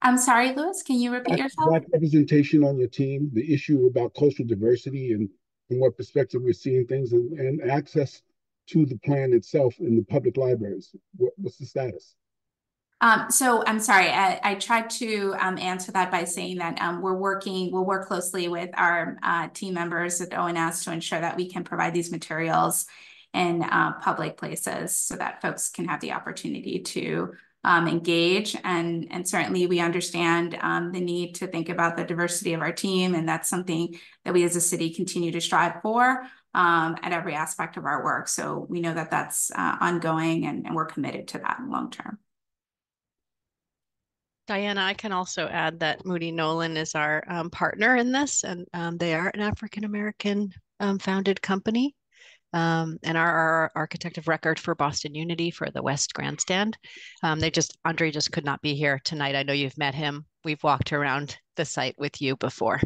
I'm sorry, Louis, can you repeat yourself? Black representation on your team, the issue about cultural diversity and from what perspective we're seeing things, and access to the plan itself in the public libraries. What's the status? So I'm sorry, I tried to answer that by saying that we'll work closely with our team members at ONS to ensure that we can provide these materials in public places so that folks can have the opportunity to engage. And certainly we understand the need to think about the diversity of our team. And that's something that we as a city continue to strive for at every aspect of our work. So we know that that's ongoing and we're committed to that long term. Diana, I can also add that Moody Nolan is our partner in this, and they are an African-American founded company and are our architect of record for Boston Unity for the West Grandstand. Andre just could not be here tonight. I know you've met him. We've walked around the site with you before.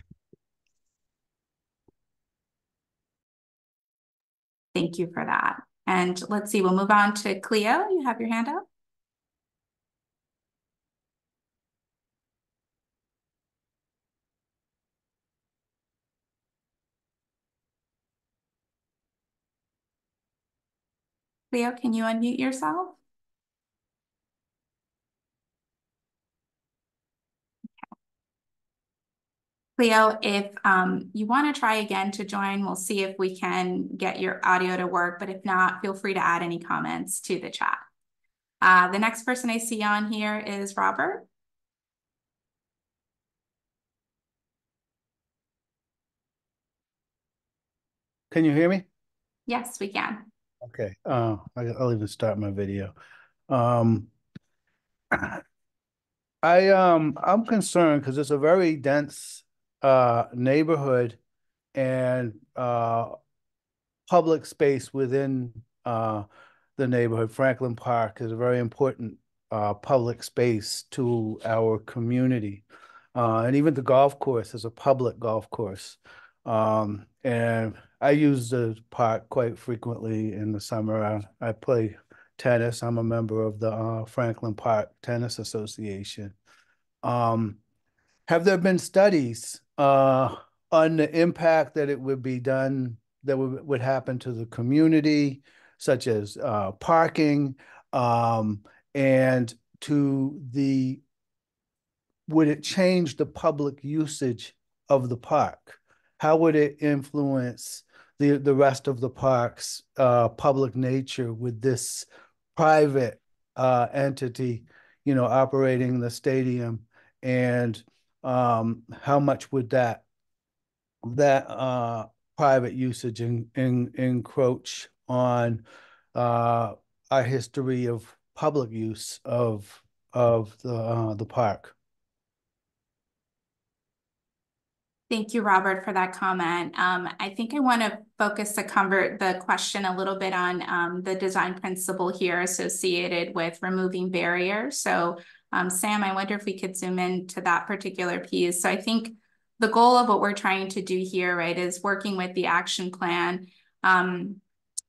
Thank you for that. And let's see, we'll move on to Cleo. You have your hand up. Cleo, can you unmute yourself? Cleo, if you want to try again to join, we'll see if we can get your audio to work, but if not, feel free to add any comments to the chat. The next person I see on here is Robert. Can you hear me? Yes, we can. Okay. I'll even start my video. I'm concerned because it's a very dense neighborhood and public space within the neighborhood. Franklin Park is a very important public space to our community. And even the golf course is a public golf course. And I use the park quite frequently in the summer. I play tennis. I'm a member of the Franklin Park Tennis Association. Have there been studies on the impact that it would be done, that would happen to the community, such as parking, and to the, would it change the public usage of the park? How would it influence the rest of the park's public nature with this private entity, operating the stadium? And how much would that private usage encroach on our history of public use of the park? Thank you, Robert, for that comment. I think I want to focus the question a little bit on the design principle here associated with removing barriers. So, Sam, I wonder if we could zoom in to that particular piece. So I think the goal of what we're trying to do here, right, is working with the action plan,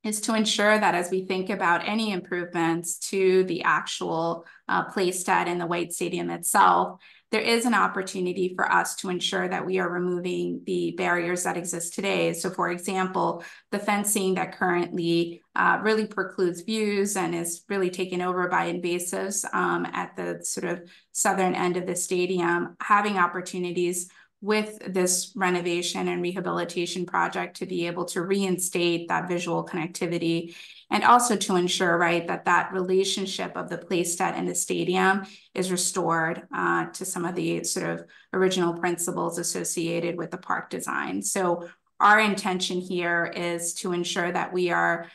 is to ensure that as we think about any improvements to the actual play stat in the White Stadium itself, there is an opportunity for us to ensure that we are removing the barriers that exist today. So for example, the fencing that currently really precludes views and is really taken over by invasives at the sort of southern end of the stadium, having opportunities with this renovation and rehabilitation project to be able to reinstate that visual connectivity, and also to ensure, right, that relationship of the play stat and the stadium is restored to some of the sort of original principles associated with the park design. So our intention here is to ensure that we are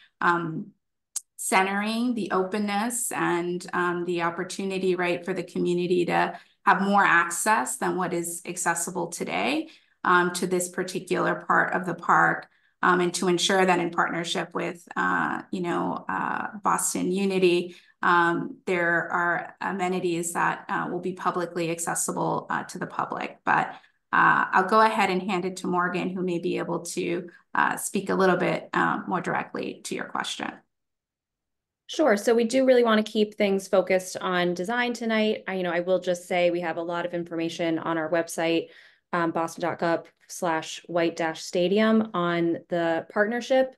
centering the openness and the opportunity, right, for the community to have more access than what is accessible today to this particular part of the park, and to ensure that in partnership with, Boston Unity, there are amenities that will be publicly accessible to the public. But I'll go ahead and hand it to Morgan, who may be able to speak a little bit more directly to your question. Sure. So we do really want to keep things focused on design tonight. I will just say we have a lot of information on our website, boston.gov/white-stadium, on the partnership.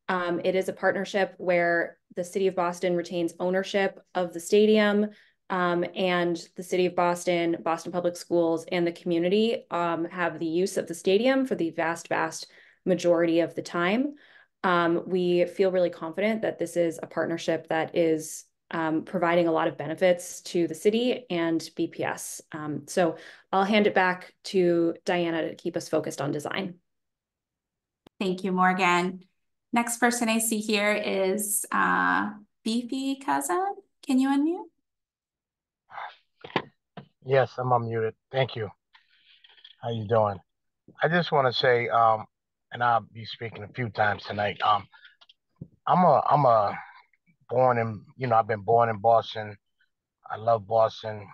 It is a partnership where the City of Boston retains ownership of the stadium, and the City of Boston, Boston Public Schools, and the community have the use of the stadium for the vast majority of the time. We feel really confident that this is a partnership that is providing a lot of benefits to the city and BPS. So I'll hand it back to Diana to keep us focused on design. Thank you, Morgan. Next person I see here is Beefy Cousin. Can you unmute? Yes, I'm unmuted. Thank you. How you doing? I just want to say, and I'll be speaking a few times tonight. I've been born in Boston. I love Boston.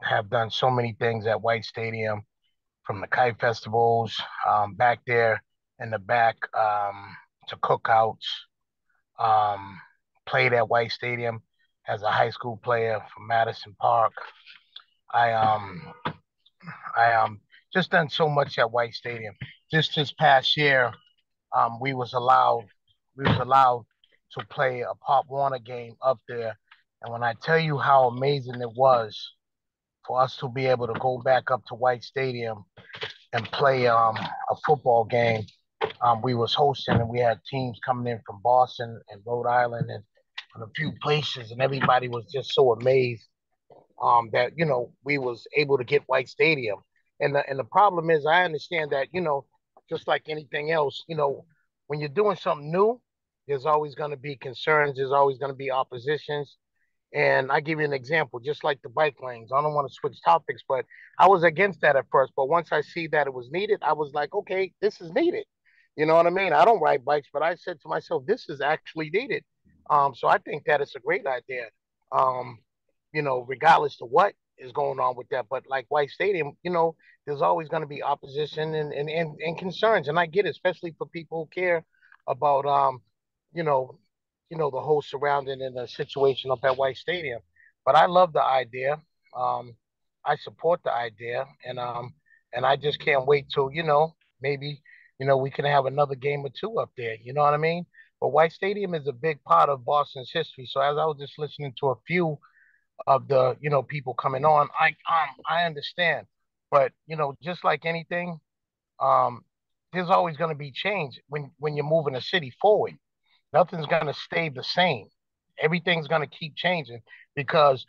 Have done so many things at White Stadium, from the kite festivals, back there in the back, to cookouts. Played at White Stadium as a high school player for Madison Park. I just done so much at White Stadium. Just this past year, we was allowed to play a Pop Warner game up there. And when I tell you how amazing it was for us to be able to go back up to White Stadium and play a football game, we was hosting and we had teams coming in from Boston and Rhode Island and a few places, and everybody was just so amazed that we was able to get White Stadium. And the problem is, I understand that just like anything else, when you're doing something new, there's always going to be concerns. There's always going to be oppositions. And I give you an example, just like the bike lanes. I don't want to switch topics, but I was against that at first. But once I see that it was needed, I was like, okay, this is needed. You know what I mean? I don't ride bikes, but I said to myself, this is actually needed. So I think that it's a great idea. Regardless to what is going on with that. But like White Stadium, there's always going to be opposition and concerns. And I get it, especially for people who care about, the whole surrounding and the situation up at White Stadium. But I love the idea. I support the idea. And I just can't wait till, maybe, we can have another game or two up there. You know what I mean? But White Stadium is a big part of Boston's history. So as I was just listening to a few of the people coming on, I understand, but just like anything, there's always going to be change when you're moving a city forward. Nothing's going to stay the same. Everything's going to keep changing, because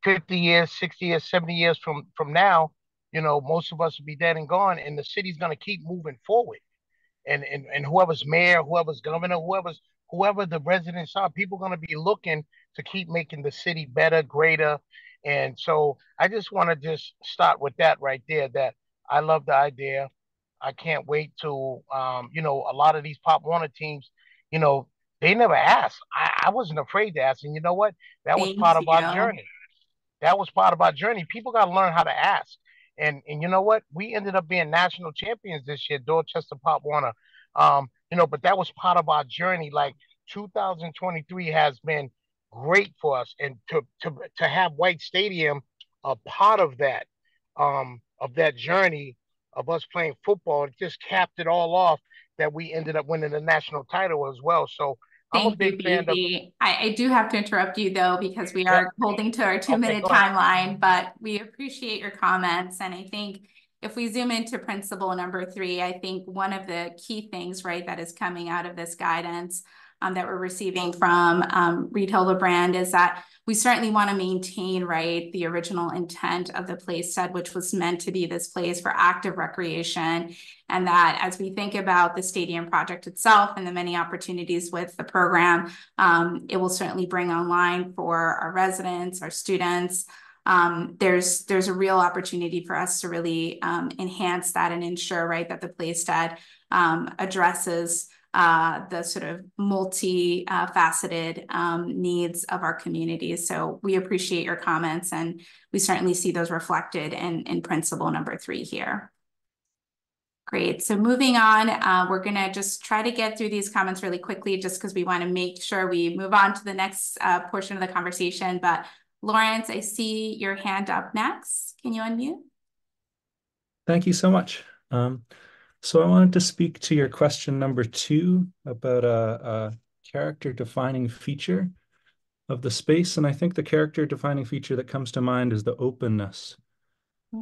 50 years, 60 years, 70 years from now, most of us will be dead and gone, and the city's going to keep moving forward. And whoever's mayor, whoever's governor, whoever the residents are, people are going to be looking to keep making the city better, greater. And so I just want to just start with that right there, that I love the idea. I can't wait to, a lot of these Pop Warner teams, they never asked. I wasn't afraid to ask. And you know what? That was part of our journey. That was part of our journey. People got to learn how to ask. And you know what? We ended up being national champions this year, Dorchester Pop Warner. But that was part of our journey. Like 2023 has been great for us, and to have White Stadium a part of that journey of us playing football, it just capped it all off that we ended up winning the national title as well. So I'm a big fan of. I do have to interrupt you though, because we are holding to our 2-minute timeline, but we appreciate your comments. And I think if we zoom into principle number 3, I think one of the key things, right, that is coming out of this guidance that we're receiving from Reed Hildebrand is that we certainly want to maintain, right, the original intent of the Playstead, which was meant to be this place for active recreation. And that as we think about the stadium project itself and the many opportunities with the program, it will certainly bring online for our residents, our students. There's a real opportunity for us to really enhance that and ensure, right, that the Playstead addresses the sort of multi-faceted needs of our communities. So we appreciate your comments, and we certainly see those reflected in principle number 3 here. Great. So moving on, we're going to just try to get through these comments really quickly, just because we want to make sure we move on to the next portion of the conversation. But Lawrence, I see your hand up next. Can you unmute? Thank you so much. So I wanted to speak to your question number 2 about a character-defining feature of the space. And I think the character-defining feature that comes to mind is the openness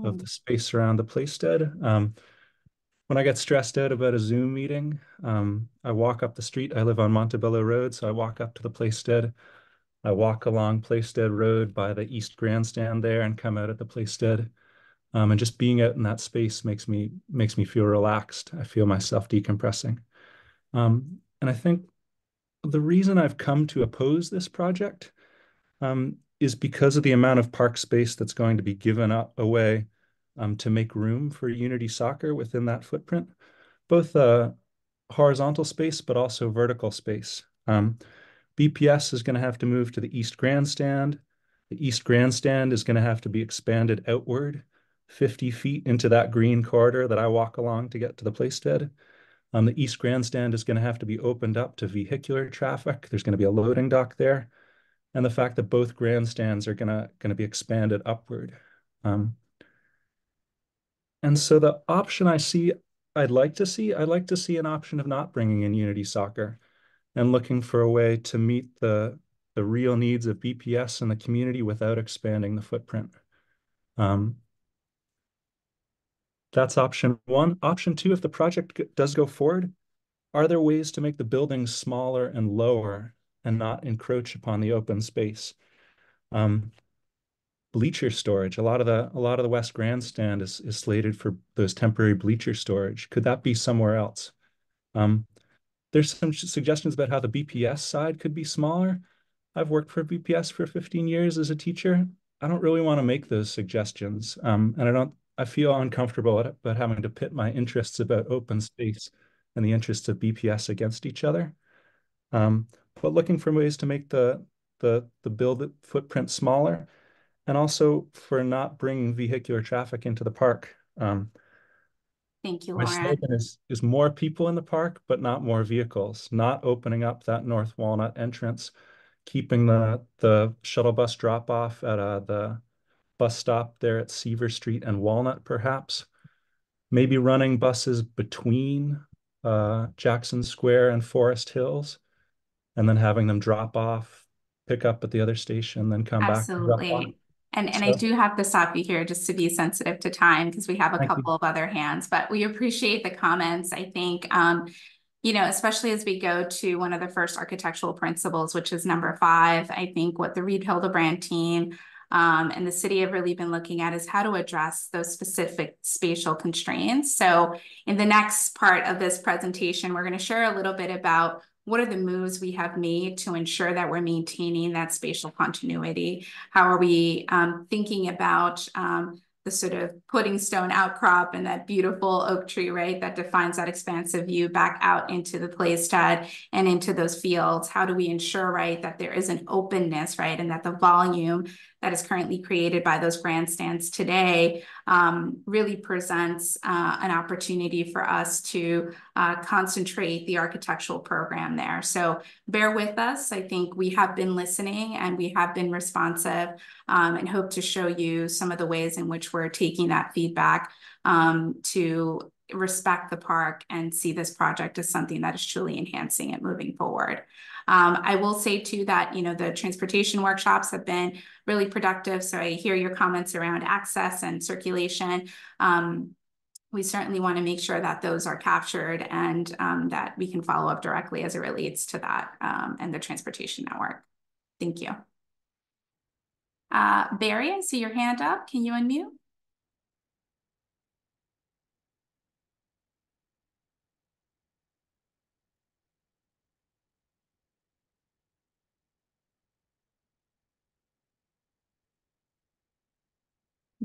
of the space around the Playstead. When I get stressed out about a Zoom meeting, I walk up the street. I live on Montebello Road, so I walk up to the Playstead. I walk along Playstead Road by the East Grandstand there and come out at the Playstead. And just being out in that space makes me feel relaxed. I feel myself decompressing. And I think the reason I've come to oppose this project is because of the amount of park space that's going to be given away to make room for Unity Soccer within that footprint, both horizontal space, but also vertical space. BPS is going to have to move to the East Grandstand. The East Grandstand is going to have to be expanded outward 50 feet into that green corridor that I walk along to get to the Playstead. The East Grandstand is going to have to be opened up to vehicular traffic. There's going to be a loading dock there. And the fact that both grandstands are going to be expanded upward. And so the option I'd like to see an option of not bringing in Unity Soccer. and looking for a way to meet the real needs of BPS in the community without expanding the footprint. That's option one. Option two, if the project does go forward, are there ways to make the buildings smaller and lower and not encroach upon the open space? Bleacher storage. A lot of the West Grandstand is slated for those temporary bleacher storage. Could that be somewhere else? There's some suggestions about how the BPS side could be smaller. I've worked for BPS for 15 years as a teacher. I don't really want to make those suggestions. And I feel uncomfortable about having to pit my interests about open space and the interests of BPS against each other. But looking for ways to make the build footprint smaller, and also for not bringing vehicular traffic into the park. Thank you, My Lauren. slogan is more people in the park, but not more vehicles, not opening up that North Walnut entrance, keeping the shuttle bus drop off at the bus stop there at Seaver Street and Walnut, perhaps. Maybe running buses between Jackson Square and Forest Hills, and then having them drop off, pick up at the other station, then come back. Absolutely. And I do have to stop you here just to be sensitive to time because we have a couple of other hands, but we appreciate the comments. I think, you know, especially as we go to one of the first architectural principles, which is number 5, I think what the Reed Hildebrand team and the city have really been looking at is how to address those specific spatial constraints. So in the next part of this presentation, we're going to share a little bit about what are the moves we have made to ensure that we're maintaining that spatial continuity? How are we thinking about the sort of pudding stone outcrop and that beautiful oak tree, right, that defines that expansive view back out into the Plaisted and into those fields? How do we ensure, right, that there is an openness, right, and that the volume that is currently created by those grandstands today really presents an opportunity for us to concentrate the architectural program there. So bear with us. I think we have been listening and we have been responsive and hope to show you some of the ways in which we're taking that feedback to respect the park and see this project as something that is truly enhancing it moving forward. I will say too that, you know, the transportation workshops have been really productive. So I hear your comments around access and circulation. We certainly want to make sure that those are captured and that we can follow up directly as it relates to that and the transportation network. Thank you. Barry, I see your hand up. Can you unmute?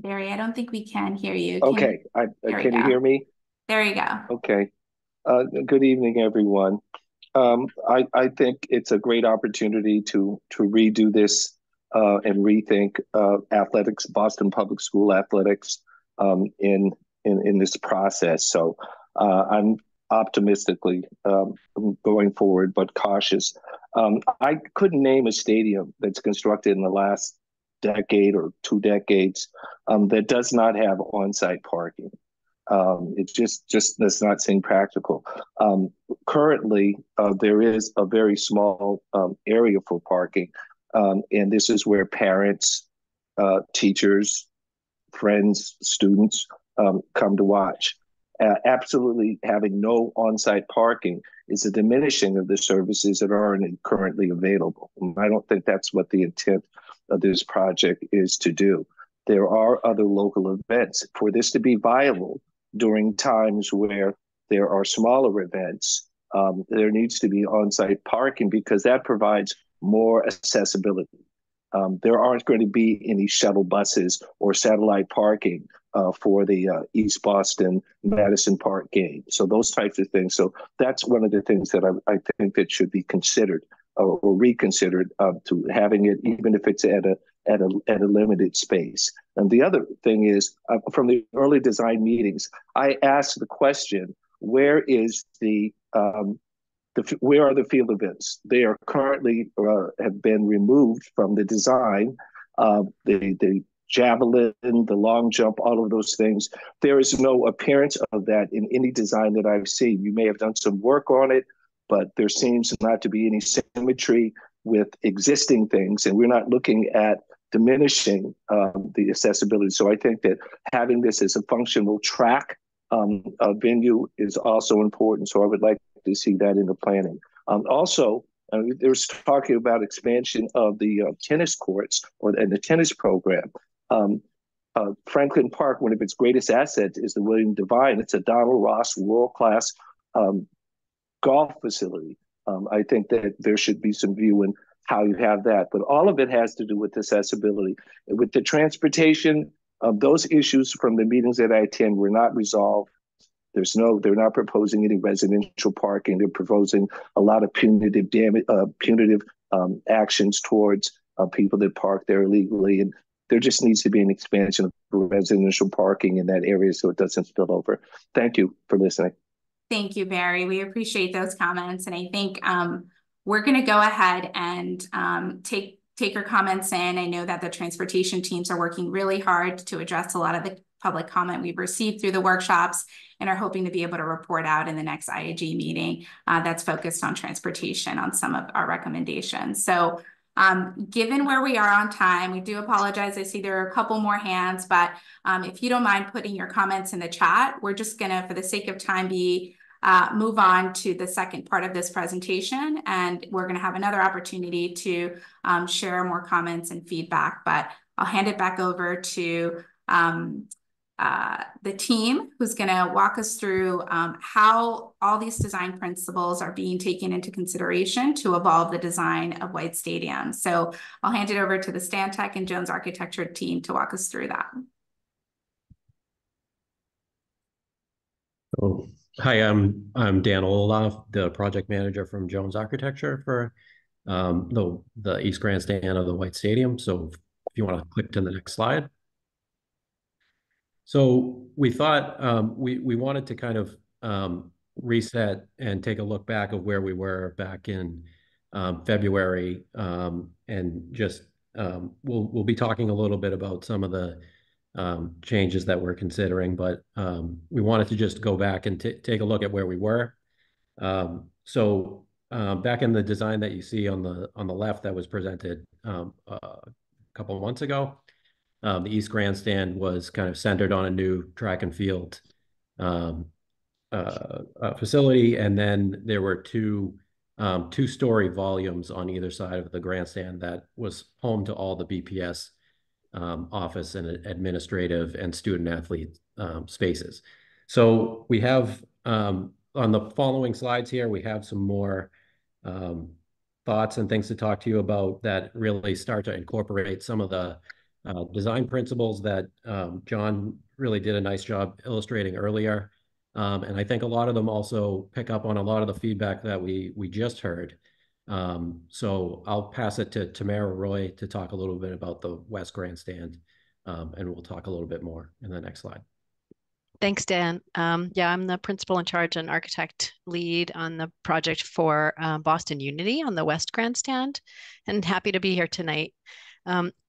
Barry, I don't think we can hear you. Okay, can you hear me? There you go. Okay. Good evening, everyone. I think it's a great opportunity to redo this and rethink athletics, Boston Public School athletics in this process. So I'm optimistically going forward, but cautious. I couldn't name a stadium that's constructed in the last decade or 2 decades that does not have on-site parking. It just does not seem practical. Currently, there is a very small area for parking, and this is where parents, teachers, friends, students come to watch. Absolutely having no on-site parking is a diminishing of the services that aren't currently available. And I don't think that's what the intent of this project is to do. There are other local events. For this to be viable during times where there are smaller events, there needs to be on-site parking because that provides more accessibility. There aren't going to be any shuttle buses or satellite parking for the East Boston Madison Park game. So those types of things. So that's one of the things that I think that should be considered or reconsidered to having it, even if it's at a limited space. And the other thing is, from the early design meetings, I asked the question: where are the field events? They are currently have been removed from the design. The javelin, the long jump, all of those things. There is no appearance of that in any design that I've seen. You may have done some work on it, but there seems not to be any symmetry with existing things, and we're not looking at diminishing the accessibility. So I think that having this as a functional track venue is also important. So I would like to see that in the planning. Also, there's talking about expansion of the tennis courts and the tennis program. Franklin Park, one of its greatest assets is the William Devine. It's a Donald Ross world-class golf facility. I think that there should be some view in how you have that, but all of it has to do with accessibility. With the transportation, those issues from the meetings that I attend were not resolved. They're not proposing any residential parking. They're proposing a lot of punitive actions towards people that park there illegally. And there just needs to be an expansion of residential parking in that area so it doesn't spill over. Thank you for listening. Thank you, Barry. We appreciate those comments. And I think we're going to go ahead and take your comments in. I know that the transportation teams are working really hard to address a lot of the public comment we've received through the workshops and are hoping to be able to report out in the next IAG meeting that's focused on transportation on some of our recommendations. So given where we are on time, we do apologize. I see there are a couple more hands, but if you don't mind putting your comments in the chat, we're just going to, for the sake of time, move on to the second part of this presentation, and we're going to have another opportunity to share more comments and feedback. But I'll hand it back over to the team who's going to walk us through how all these design principles are being taken into consideration to evolve the design of White Stadium. So I'll hand it over to the Stantec and Jones Architecture team to walk us through that. Oh, hi, I'm Dan Olaf, the project manager from Jones Architecture for the East Grandstand of the White Stadium. So if you want to click to the next slide. So we thought we wanted to kind of reset and take a look back of where we were back in February, and just we'll be talking a little bit about some of the changes that we're considering, but we wanted to just go back and take a look at where we were. So back in the design that you see on the left that was presented a couple of months ago, the East Grandstand was kind of centered on a new track and field facility, and then there were two-story volumes on either side of the grandstand that was home to all the BPS office and administrative and student athlete spaces. So we have on the following slides here, we have some more thoughts and things to talk to you about that really start to incorporate some of the design principles that John really did a nice job illustrating earlier. And I think a lot of them also pick up on a lot of the feedback that we just heard. So I'll pass it to Tamara Roy to talk a little bit about the West Grandstand, and we'll talk a little bit more in the next slide. Thanks, Dan. Yeah, I'm the principal in charge and architect lead on the project for Boston Unity on the West Grandstand, and happy to be here tonight.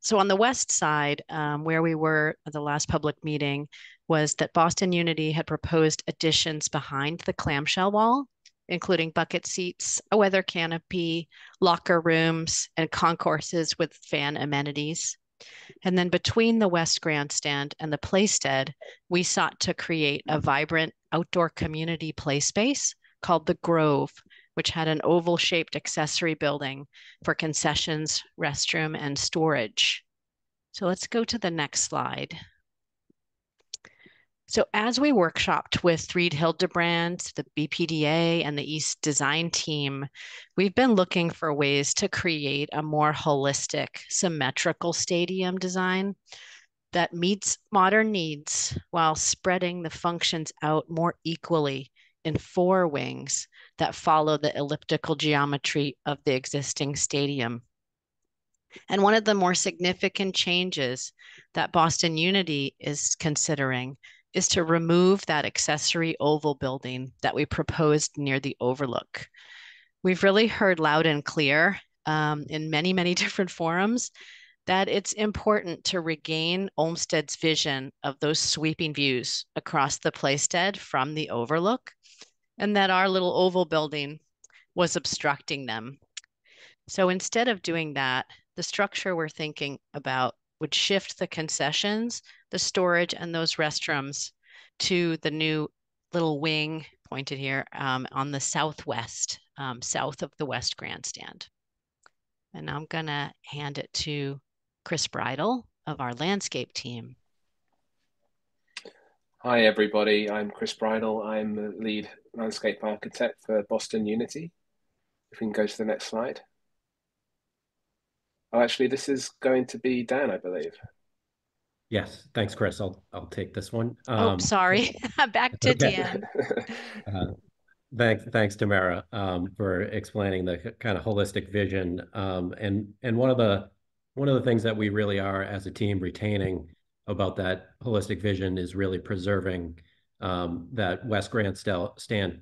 So on the west side, where we were at the last public meeting, was that Boston Unity had proposed additions behind the clamshell wall, including bucket seats, a weather canopy, locker rooms, and concourses with fan amenities. And then between the West Grandstand and the Playstead, we sought to create a vibrant outdoor community play space called the Grove, which had an oval-shaped accessory building for concessions, restroom, and storage. So let's go to the next slide. So as we workshopped with Reed Hildebrand, the BPDA, and the East Design team, we've been looking for ways to create a more holistic, symmetrical stadium design that meets modern needs while spreading the functions out more equally in 4 wings that follow the elliptical geometry of the existing stadium. And one of the more significant changes that Boston Unity is considering is to remove that accessory oval building that we proposed near the overlook. We've really heard loud and clear in many, many different forums that it's important to regain Olmsted's vision of those sweeping views across the Playstead from the overlook, and that our little oval building was obstructing them. So instead of doing that, the structure we're thinking about would shift the concessions, the storage, and those restrooms to the new little wing pointed here on the southwest, south of the West Grandstand. And now I'm gonna hand it to Chris Bridle of our landscape team. Hi, everybody. I'm Chris Bridle. I'm the lead landscape architect for Boston Unity. If we can go to the next slide. Oh, actually, this is going to be Dan, I believe. Yes, thanks, Chris. I'll take this one. Oh, sorry. Back to Dan. Thanks, Tamara, for explaining the kind of holistic vision. And one of the things that we really are as a team retaining about that holistic vision is really preserving that West Grandstand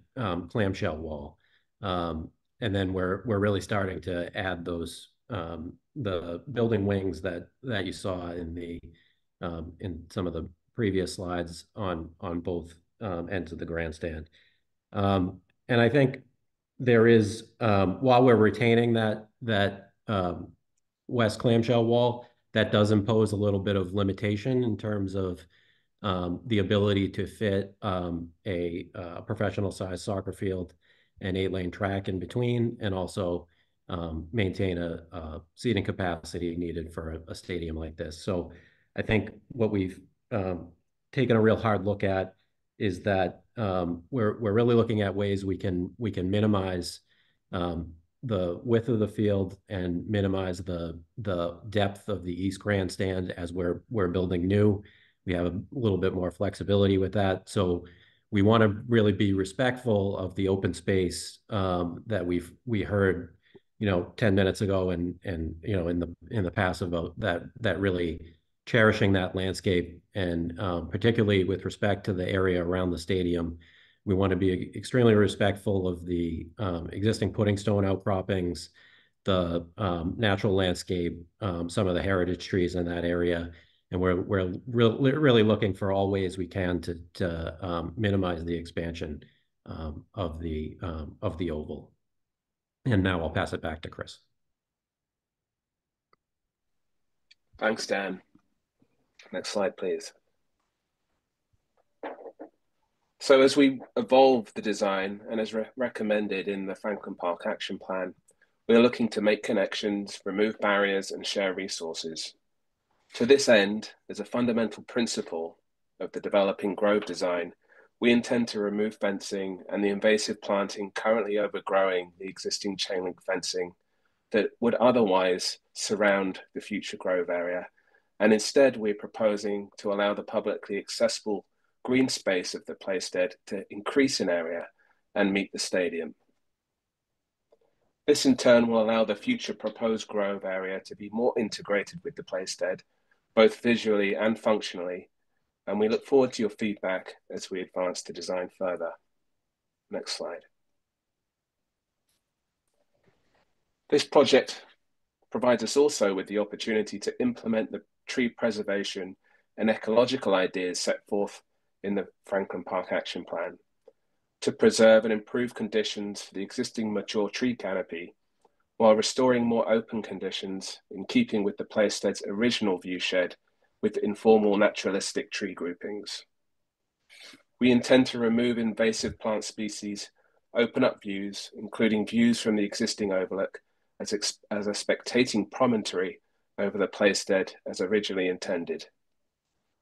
clamshell wall. And then we're really starting to add those the building wings that you saw in some of the previous slides on both ends of the grandstand. And I think there is, while we're retaining that west clamshell wall, that does impose a little bit of limitation in terms of the ability to fit a professional size soccer field and 8-lane track in between, and also maintain a seating capacity needed for a stadium like this. So I think what we've taken a real hard look at is that we're really looking at ways we can minimize the width of the field and minimize the depth of the East Grandstand as we're building new. We have a little bit more flexibility with that. So we want to really be respectful of the open space that we heard 10 minutes ago and in the past about that really cherishing that landscape, and particularly with respect to the area around the stadium. We want to be extremely respectful of the existing pudding stone outcroppings, the natural landscape, some of the heritage trees in that area, and we're really looking for all ways we can to minimize the expansion of the oval. And now I'll pass it back to Chris. Thanks, Dan. Next slide, please. So as we evolve the design, and as recommended in the Franklin Park Action Plan, we are looking to make connections, remove barriers, and share resources. To this end, as a fundamental principle of the developing grove design, we intend to remove fencing and the invasive planting currently overgrowing the existing chain link fencing that would otherwise surround the future grove area. And instead, we're proposing to allow the publicly accessible green space of the Playstead to increase in area and meet the stadium. This in turn will allow the future proposed grove area to be more integrated with the Playstead, both visually and functionally. And we look forward to your feedback as we advance the design further. Next slide. This project provides us also with the opportunity to implement the tree preservation and ecological ideas set forth in the Franklin Park Action Plan to preserve and improve conditions for the existing mature tree canopy while restoring more open conditions in keeping with the Playstead's original view shed with informal naturalistic tree groupings. We intend to remove invasive plant species, open up views, including views from the existing overlook as a spectating promontory over the Playstead as originally intended.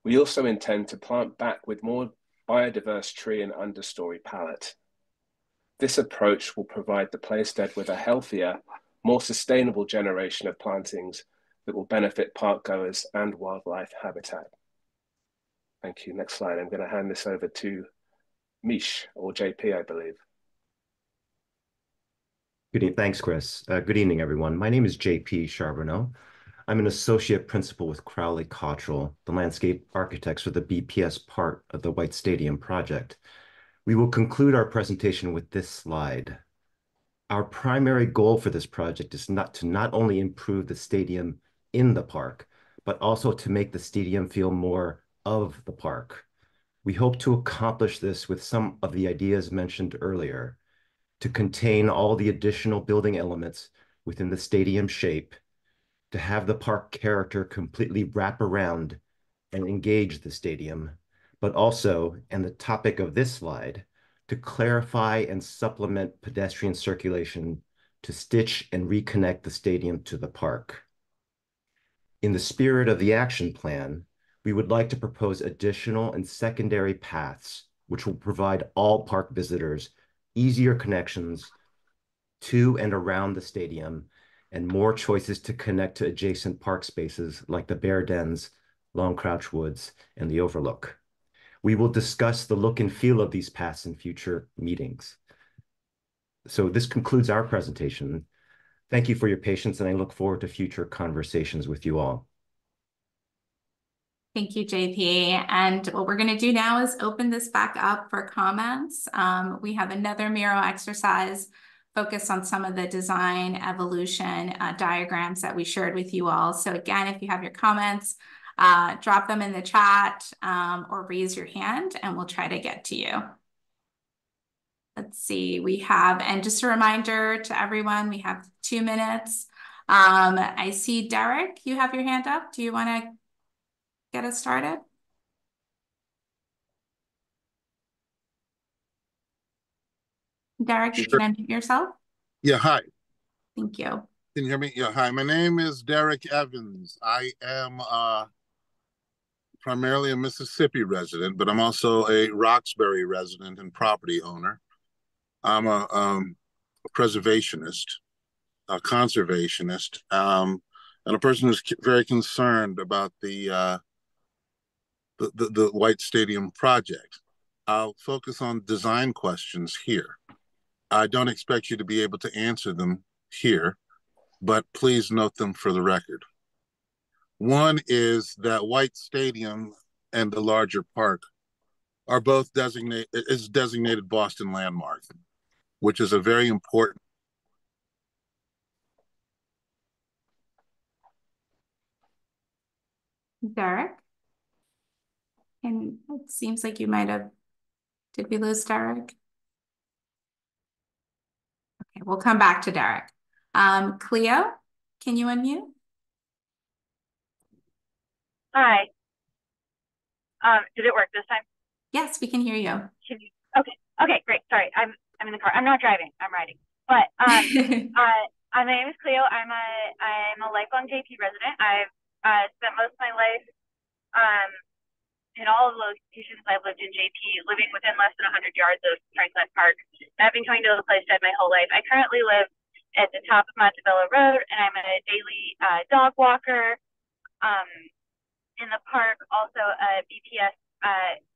We also intend to plant back with more biodiverse tree and understory palette. This approach will provide the Playstead with a healthier, more sustainable generation of plantings that will benefit park goers and wildlife habitat. Thank you. Next slide. I'm going to hand this over to Mish, or JP, I believe. Good evening. Thanks, Chris. Good evening, everyone. My name is JP Charbonneau. I'm an associate principal with Crowley Cottrell, the landscape architects for the BPS part of the White Stadium project. We will conclude our presentation with this slide. Our primary goal for this project is not only improve the stadium in the park, but also to make the stadium feel more of the park. We hope to accomplish this with some of the ideas mentioned earlier. to contain all the additional building elements within the stadium shape, to have the park character completely wrap around and engage the stadium, but also, and the topic of this slide, to clarify and supplement pedestrian circulation to stitch and reconnect the stadium to the park. In the spirit of the action plan, we would like to propose additional and secondary paths which will provide all park visitors easier connections to and around the stadium and more choices to connect to adjacent park spaces like the Bear Dens, Long Crouch Woods, and the Overlook. We will discuss the look and feel of these paths in future meetings. So this concludes our presentation. Thank you for your patience, and I look forward to future conversations with you all. Thank you, JP. And what we're going to do now is open this back up for comments. We have another Miro exercise focused on some of the design evolution diagrams that we shared with you all. So again, if you have your comments, drop them in the chat or raise your hand and we'll try to get to you. Let's see, we have, and just a reminder to everyone, we have 2 minutes. I see Derek, you have your hand up. Do you want to get us started? Derek, you Sure. can unmute yourself. Yeah, hi. Thank you. Can you hear me? Yeah, hi. My name is Derek Evans. I am primarily a Mississippi resident, but I'm also a Roxbury resident and property owner. I'm a preservationist, a conservationist, and a person who's very concerned about the White Stadium project. I'll focus on design questions here. I don't expect you to be able to answer them here, but please note them for the record. One is that White Stadium and the larger park are both designated Boston landmark, which is a very important. Derek? And it seems like you might have, did we lose Derek? Okay, we'll come back to Derek. Cleo, can you unmute? Hi. Did it work this time? Yes, we can hear you. Can you? Okay, great. Sorry, I'm in the car. I'm not driving. I'm riding. But my name is Cleo. I'm a lifelong JP resident. I've spent most of my life in all of the locations I've lived in JP, living within less than 100 yards of Franklin Park. I've been coming to the place my whole life. I currently live at the top of Montebello Road, and I'm a daily dog walker in the park, also a BPS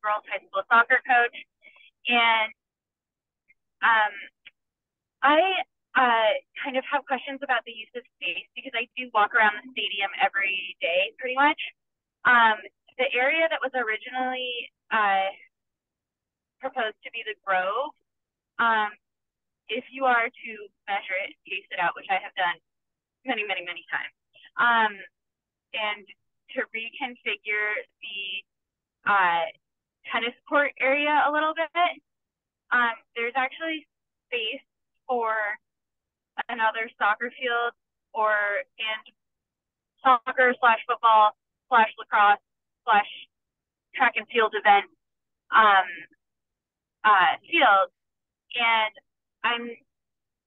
girls high school soccer coach. And I kind of have questions about the use of space because I do walk around the stadium every day pretty much. The area that was originally proposed to be the Grove, if you are to measure it, pace it out, which I have done many, many, many times, and to reconfigure the tennis court area a little bit, there's actually space for another soccer field and soccer / football / lacrosse / track and field event field. And I'm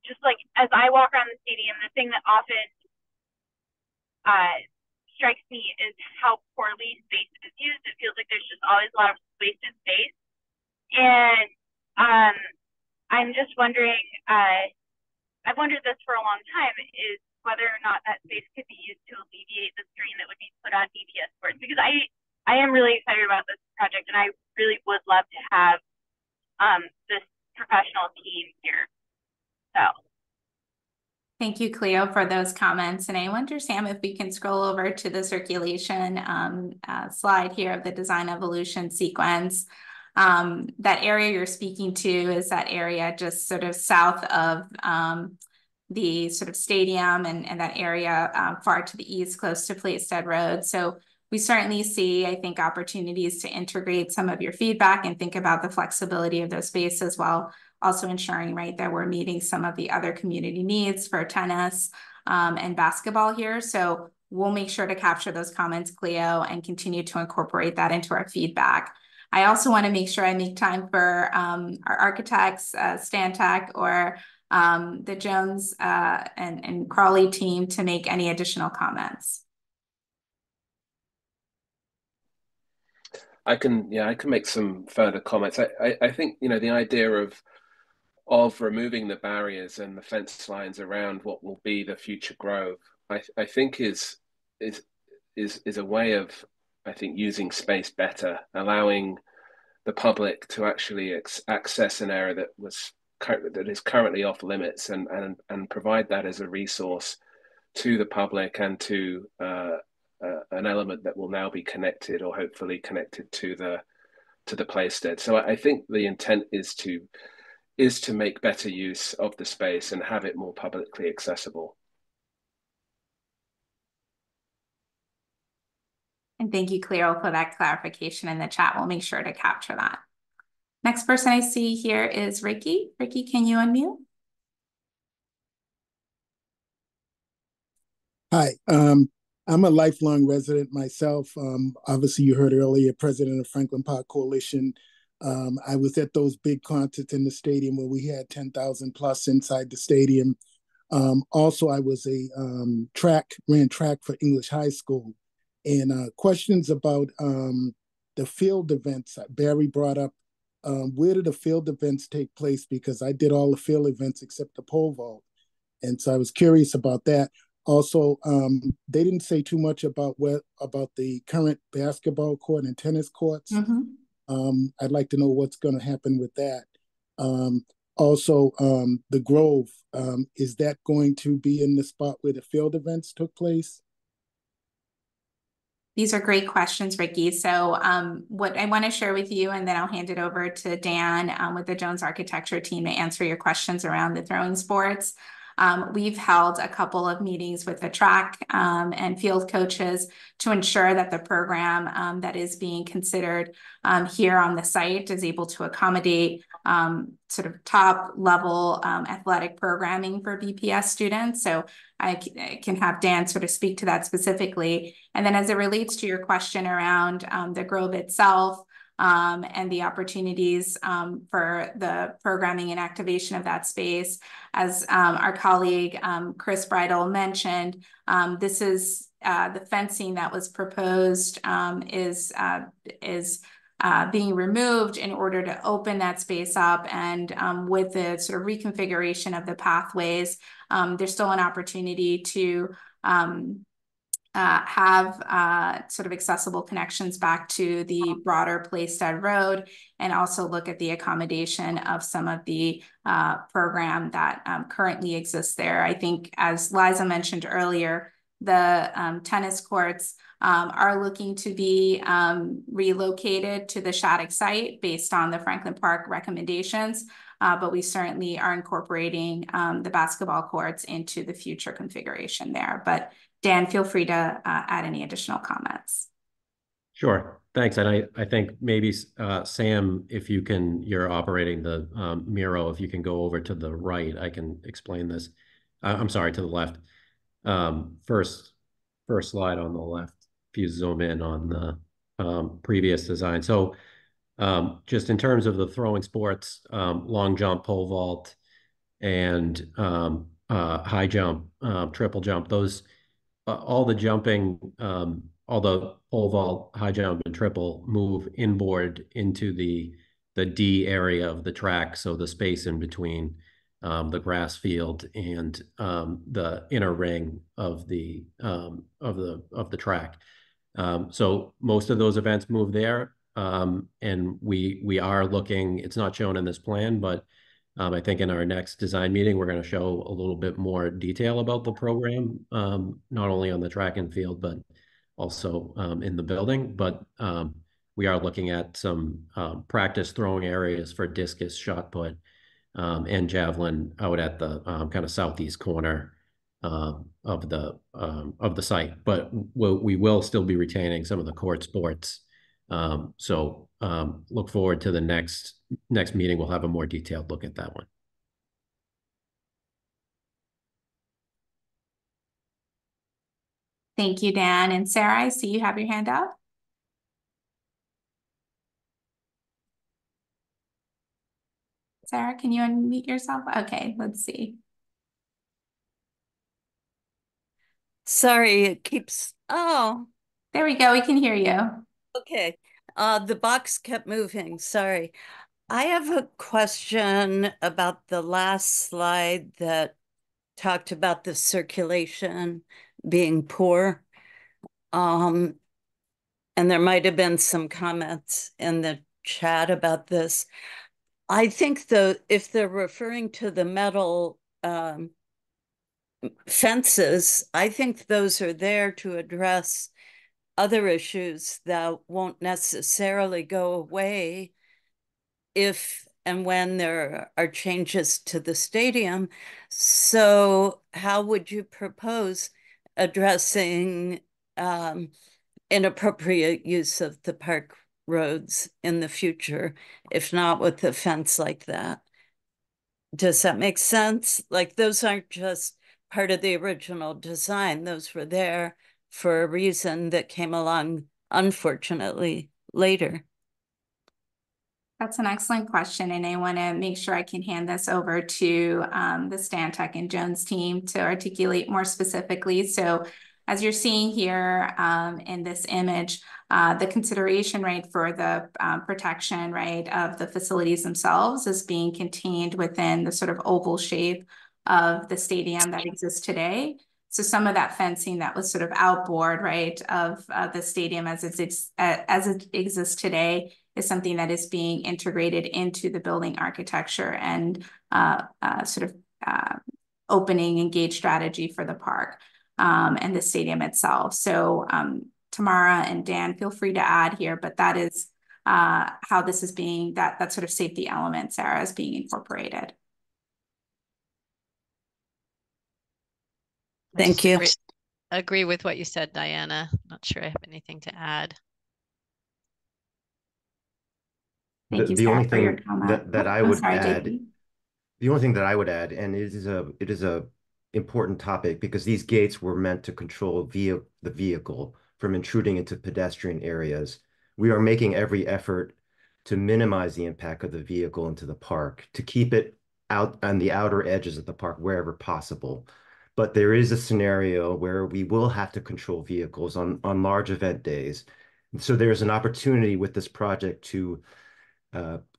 just like, as I walk around the stadium, the thing that often strikes me is how poorly space is used. It feels like there's just always a lot of wasted space. And I'm just wondering, I've wondered this for a long time, is whether or not that space could be used to alleviate the strain that would be put on BPS sports. Because I am really excited about this project, and I really would love to have this professional team here. So. Thank you, Cleo, for those comments. And I wonder, Sam, if we can scroll over to the circulation slide here of the design evolution sequence. That area you're speaking to is that area just sort of south of the sort of stadium and that area far to the east, close to Platestead Road. So we certainly see, I think, opportunities to integrate some of your feedback and think about the flexibility of those spaces while also ensuring, right, that we're meeting some of the other community needs for tennis and basketball here. So we'll make sure to capture those comments, Cleo, and continue to incorporate that into our feedback. I also want to make sure I make time for our architects, Stantec, or the Jones and Crawley team to make any additional comments. I can make some further comments. I think, you know, the idea of removing the barriers and the fence lines around what will be the future grove, I think is a way of, I think, using space better, allowing the public to actually access an area that is currently off limits, and provide that as a resource to the public and to an element that will now be connected, or hopefully connected to the playstead. So I think the intent is to make better use of the space and have it more publicly accessible. And thank you, Cleo, for that clarification in the chat. We'll make sure to capture that. Next person I see here is Ricky. Ricky, can you unmute? Hi, I'm a lifelong resident myself. Obviously, you heard earlier, president of Franklin Park Coalition. I was at those big concerts in the stadium where we had 10,000 plus inside the stadium. Also, I was ran track for English High School. And questions about the field events. Barry brought up, where do the field events take place? Because I did all the field events except the pole vault. And so I was curious about that. Also, they didn't say too much about the current basketball court and tennis courts. Mm-hmm. I'd like to know what's going to happen with that. Also, the Grove, is that going to be in the spot where the field events took place? These are great questions, Ricky. So what I want to share with you, and then I'll hand it over to Dan with the Jones Architecture team to answer your questions around the throwing sports. We've held a couple of meetings with the track and field coaches to ensure that the program that is being considered here on the site is able to accommodate sort of top level athletic programming for BPS students. So I can have Dan sort of speak to that specifically. And then as it relates to your question around the Grove itself, and the opportunities for the programming and activation of that space. As our colleague Chris Bridle mentioned, this is the fencing that was proposed is being removed in order to open that space up. And with the sort of reconfiguration of the pathways, there's still an opportunity to have sort of accessible connections back to the broader Playstead Road, and also look at the accommodation of some of the program that currently exists there. I think, as Liza mentioned earlier, the tennis courts are looking to be relocated to the Shattuck site based on the Franklin Park recommendations, but we certainly are incorporating the basketball courts into the future configuration there. But Dan, feel free to add any additional comments. Sure, thanks. And I think maybe Sam, if you can, you're operating the Miro, if you can go over to the right, I can explain this. I'm sorry, to the left. First slide on the left, if you zoom in on the previous design. So just in terms of the throwing sports, long jump, pole vault, and high jump, triple jump, those all the jumping, all the pole vault, high jump, and triple move inboard into the D area of the track. So the space in between the grass field and the inner ring of the track. So most of those events move there, and we are looking. It's not shown in this plan, but I think in our next design meeting, we're going to show a little bit more detail about the program, not only on the track and field, but also in the building. But we are looking at some practice throwing areas for discus, shot put, and javelin out at the kind of southeast corner of the site. But we will still be retaining some of the court sports. So look forward to the next meeting. We'll have a more detailed look at that one. Thank you, Dan. And Sarah, I see you have your hand up. Sarah, can you unmute yourself? Okay, let's see. Sorry, it keeps, oh. There we go, we can hear you. Okay, the box kept moving, sorry. I have a question about the last slide that talked about the circulation being poor. And there might have been some comments in the chat about this. I think if they're referring to the metal fences, I think those are there to address other issues that won't necessarily go away if and when there are changes to the stadium. So how would you propose addressing inappropriate use of the park roads in the future, if not with a fence like that? Does that make sense? Like, those aren't just part of the original design. Those were there for a reason that came along, unfortunately, later. That's an excellent question, and I want to make sure I can hand this over to the Stantec and Jones team to articulate more specifically. So as you're seeing here in this image, the consideration, right, for the protection, right, of the facilities themselves is being contained within the sort of oval shape of the stadium that exists today. So some of that fencing that was sort of outboard, right, of the stadium as it exists today is something that is being integrated into the building architecture and opening and gate strategy for the park and the stadium itself. So Tamara and Dan, feel free to add here, but that is how this is being, that sort of safety element, Sarah, is being incorporated. Thank you. Agree with what you said, Diana. Not sure I have anything to add. Thank you, The Sarah, only for your thing comment. that I I'm would sorry, add, JP. the only thing that I would add, and it is a important topic because these gates were meant to control the vehicle from intruding into pedestrian areas. We are making every effort to minimize the impact of the vehicle into the park, to keep it out on the outer edges of the park wherever possible. But there is a scenario where we will have to control vehicles on large event days. And so there's an opportunity with this project to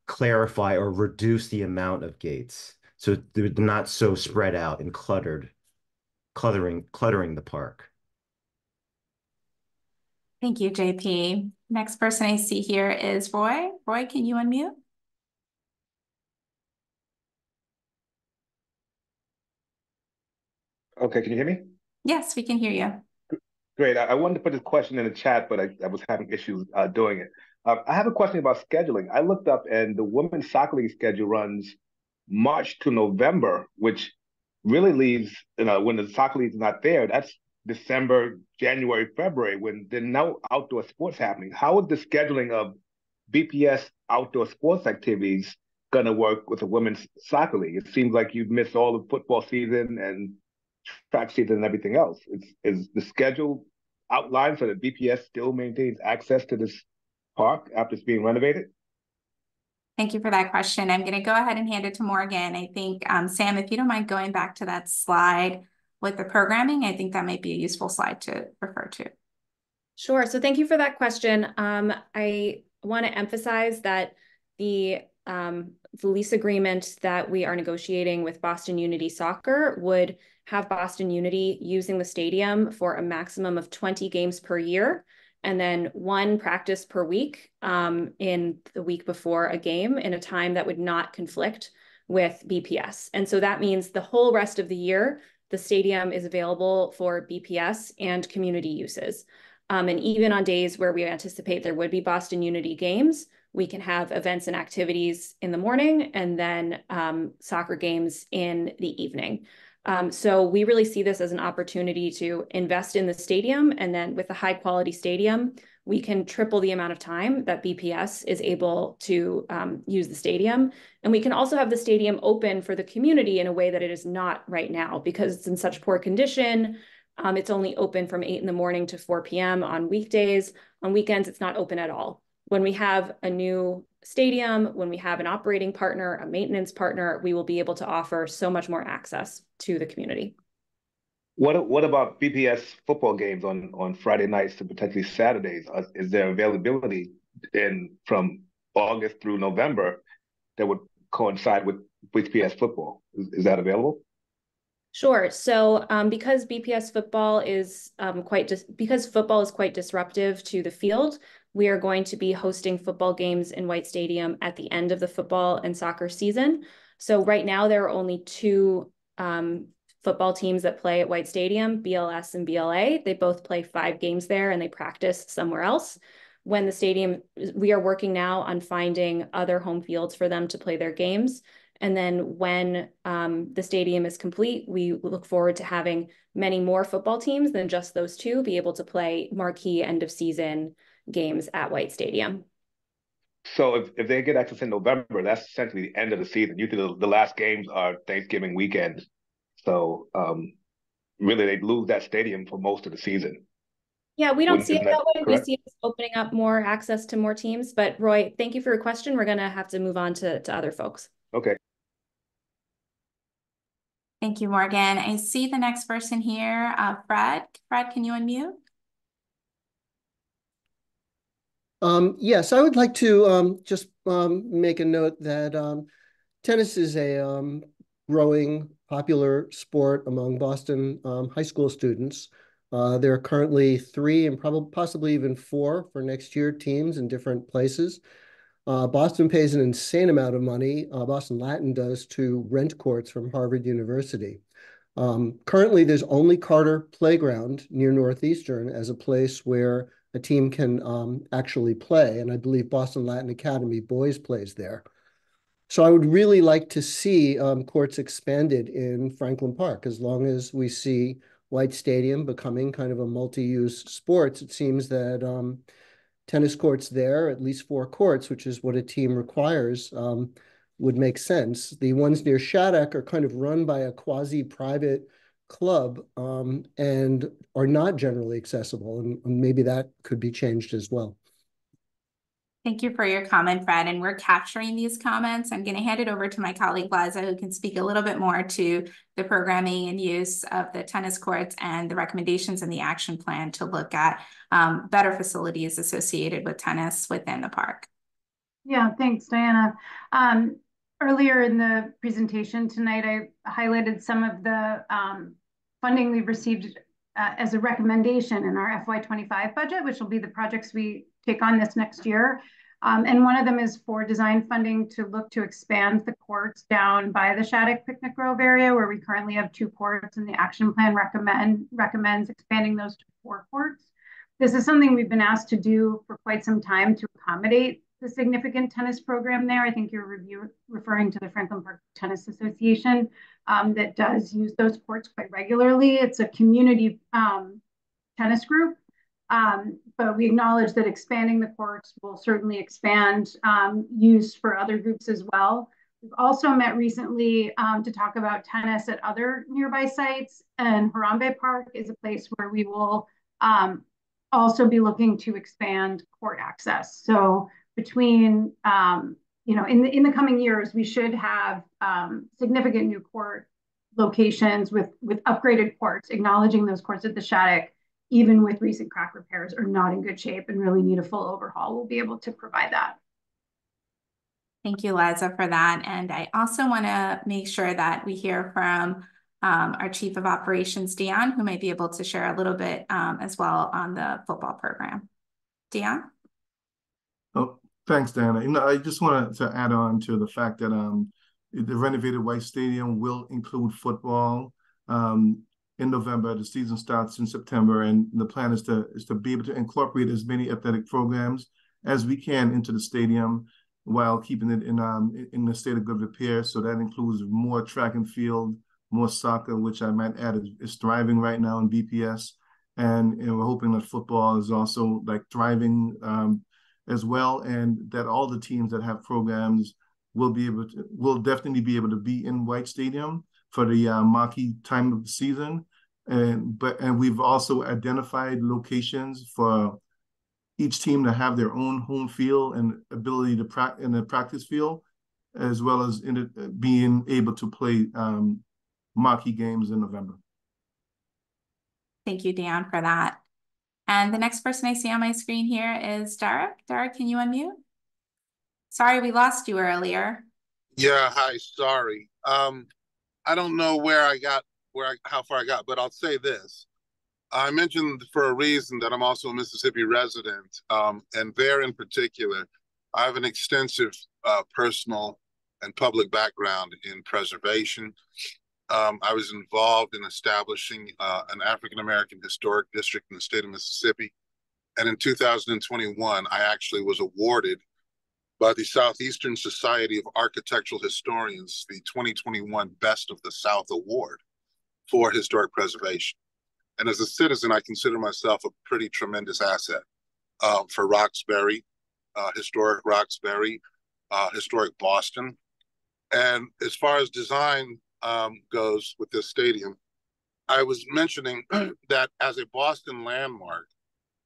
clarify or reduce the amount of gates so they're not so spread out and cluttering the park. Thank you, JP. Next person I see here is Roy. Roy, can you unmute? Okay, can you hear me? Yes, we can hear you. Great. I wanted to put this question in the chat, but I was having issues doing it. I have a question about scheduling. I looked up and the women's soccer league schedule runs March to November, which really leaves, when the soccer league is not there, that's December, January, February, when there's no outdoor sports happening. How is the scheduling of BPS outdoor sports activities going to work with the women's soccer league? It seems like you've missed all the football season and track season and everything else. Is the schedule outlined so that BPS still maintains access to this park after it's being renovated? Thank you for that question. I'm going to go ahead and hand it to Morgan. I think, Sam, if you don't mind going back to that slide with the programming, I think that might be a useful slide to refer to. Sure. So thank you for that question. I want to emphasize that the lease agreement that we are negotiating with Boston Unity Soccer would have Boston Unity using the stadium for a maximum of 20 games per year, and then 1 practice per week in the week before a game in a time that would not conflict with BPS. And so that means the whole rest of the year, the stadium is available for BPS and community uses. And even on days where we anticipate there would be Boston Unity games, we can have events and activities in the morning and then soccer games in the evening. So we really see this as an opportunity to invest in the stadium, and then with a high quality stadium, we can triple the amount of time that BPS is able to use the stadium. And we can also have the stadium open for the community in a way that it is not right now because it's in such poor condition. It's only open from 8 in the morning to 4 p.m. on weekdays. On weekends, it's not open at all. When we have a new stadium, when we have an operating partner, a maintenance partner, we will be able to offer so much more access to the community. What about BPS football games on Friday nights to potentially Saturdays? Is there availability from August through November that would coincide with BPS football? Is that available? Sure. So because BPS football is because football is quite disruptive to the field, we are going to be hosting football games in White Stadium at the end of the football and soccer season. So right now there are only 2 football teams that play at White Stadium, BLS and BLA. They both play 5 games there and they practice somewhere else. When the stadium, we are working now on finding other home fields for them to play their games. And then when the stadium is complete, we look forward to having many more football teams than just those 2 be able to play marquee end of season games at White Stadium. So if they get access in November, that's essentially the end of the season. Usually the last games are Thanksgiving weekend. So really they'd lose that stadium for most of the season. Yeah, we don't see it that way. Correct? We see it opening up more access to more teams. But Roy, thank you for your question. We're going to have to move on to other folks. Okay. Thank you, Morgan. I see the next person here, Fred. Fred, can you unmute? Yes, I would like to just make a note that tennis is a growing popular sport among Boston high school students. There are currently 3 and possibly even 4 for next year teams in different places. Boston pays an insane amount of money, Boston Latin does, to rent courts from Harvard University. Currently, there's only Carter Playground near Northeastern as a place where a team can actually play, and I believe Boston Latin Academy boys plays there. So I would really like to see courts expanded in Franklin Park. As long as we see White Stadium becoming kind of a multi-use sports, it seems that tennis courts there, at least 4 courts, which is what a team requires, would make sense. The ones near Shattuck are kind of run by a quasi-private club and are not generally accessible, and maybe that could be changed as well. Thank you for your comment, Fred, and we're capturing these comments. I'm going to hand it over to my colleague, Liza, who can speak a little bit more to the programming and use of the tennis courts and the recommendations in the action plan to look at better facilities associated with tennis within the park. Yeah, thanks, Diana. Earlier in the presentation tonight, I highlighted some of the funding we've received as a recommendation in our FY25 budget, which will be the projects we take on this next year. And one of them is for design funding to look to expand the courts down by the Shattuck Picnic Grove area, where we currently have 2 courts, and the action plan recommends expanding those to 4 courts. This is something we've been asked to do for quite some time to accommodate the significant tennis program there. I think you're referring to the Franklin Park Tennis Association that does use those courts quite regularly. It's a community tennis group. But we acknowledge that expanding the courts will certainly expand use for other groups as well. We've also met recently to talk about tennis at other nearby sites, and Harambe Park is a place where we will also be looking to expand court access. So between, in the coming years, we should have significant new court locations with upgraded courts, acknowledging those courts at the Shattuck, even with recent crack repairs, are not in good shape and really need a full overhaul. We'll be able to provide that. Thank you, Liza, for that. And I also want to make sure that we hear from our Chief of Operations, Dion, who might be able to share a little bit as well on the football program. Dion? Oh, thanks, Diana. I just wanted to add on to the fact that the renovated White Stadium will include football. In November, the season starts in September, and the plan is to be able to incorporate as many athletic programs as we can into the stadium while keeping it in a state of good repair. So that includes more track and field, more soccer, which I might add is thriving right now in BPS, and we're hoping that football is also like thriving as well, and that all the teams that have programs will definitely be able to be in White Stadium for the marquee time of the season. And we've also identified locations for each team to have their own home field and ability to in the practice field, as well as being able to play marquee games in November. Thank you, Dan, for that. And the next person I see on my screen here is Derek. Derek, can you unmute? Sorry, we lost you earlier. Yeah, hi, sorry. I don't know how far I got, but I'll say this. I mentioned for a reason that I'm also a Mississippi resident, and there in particular, I have an extensive personal and public background in preservation. I was involved in establishing an African-American historic district in the state of Mississippi. And in 2021, I actually was awarded by the Southeastern Society of Architectural Historians the 2021 Best of the South Award for historic preservation. And as a citizen, I consider myself a pretty tremendous asset for Roxbury, historic Roxbury, historic Boston. And as far as design goes with this stadium, I was mentioning that as a Boston landmark,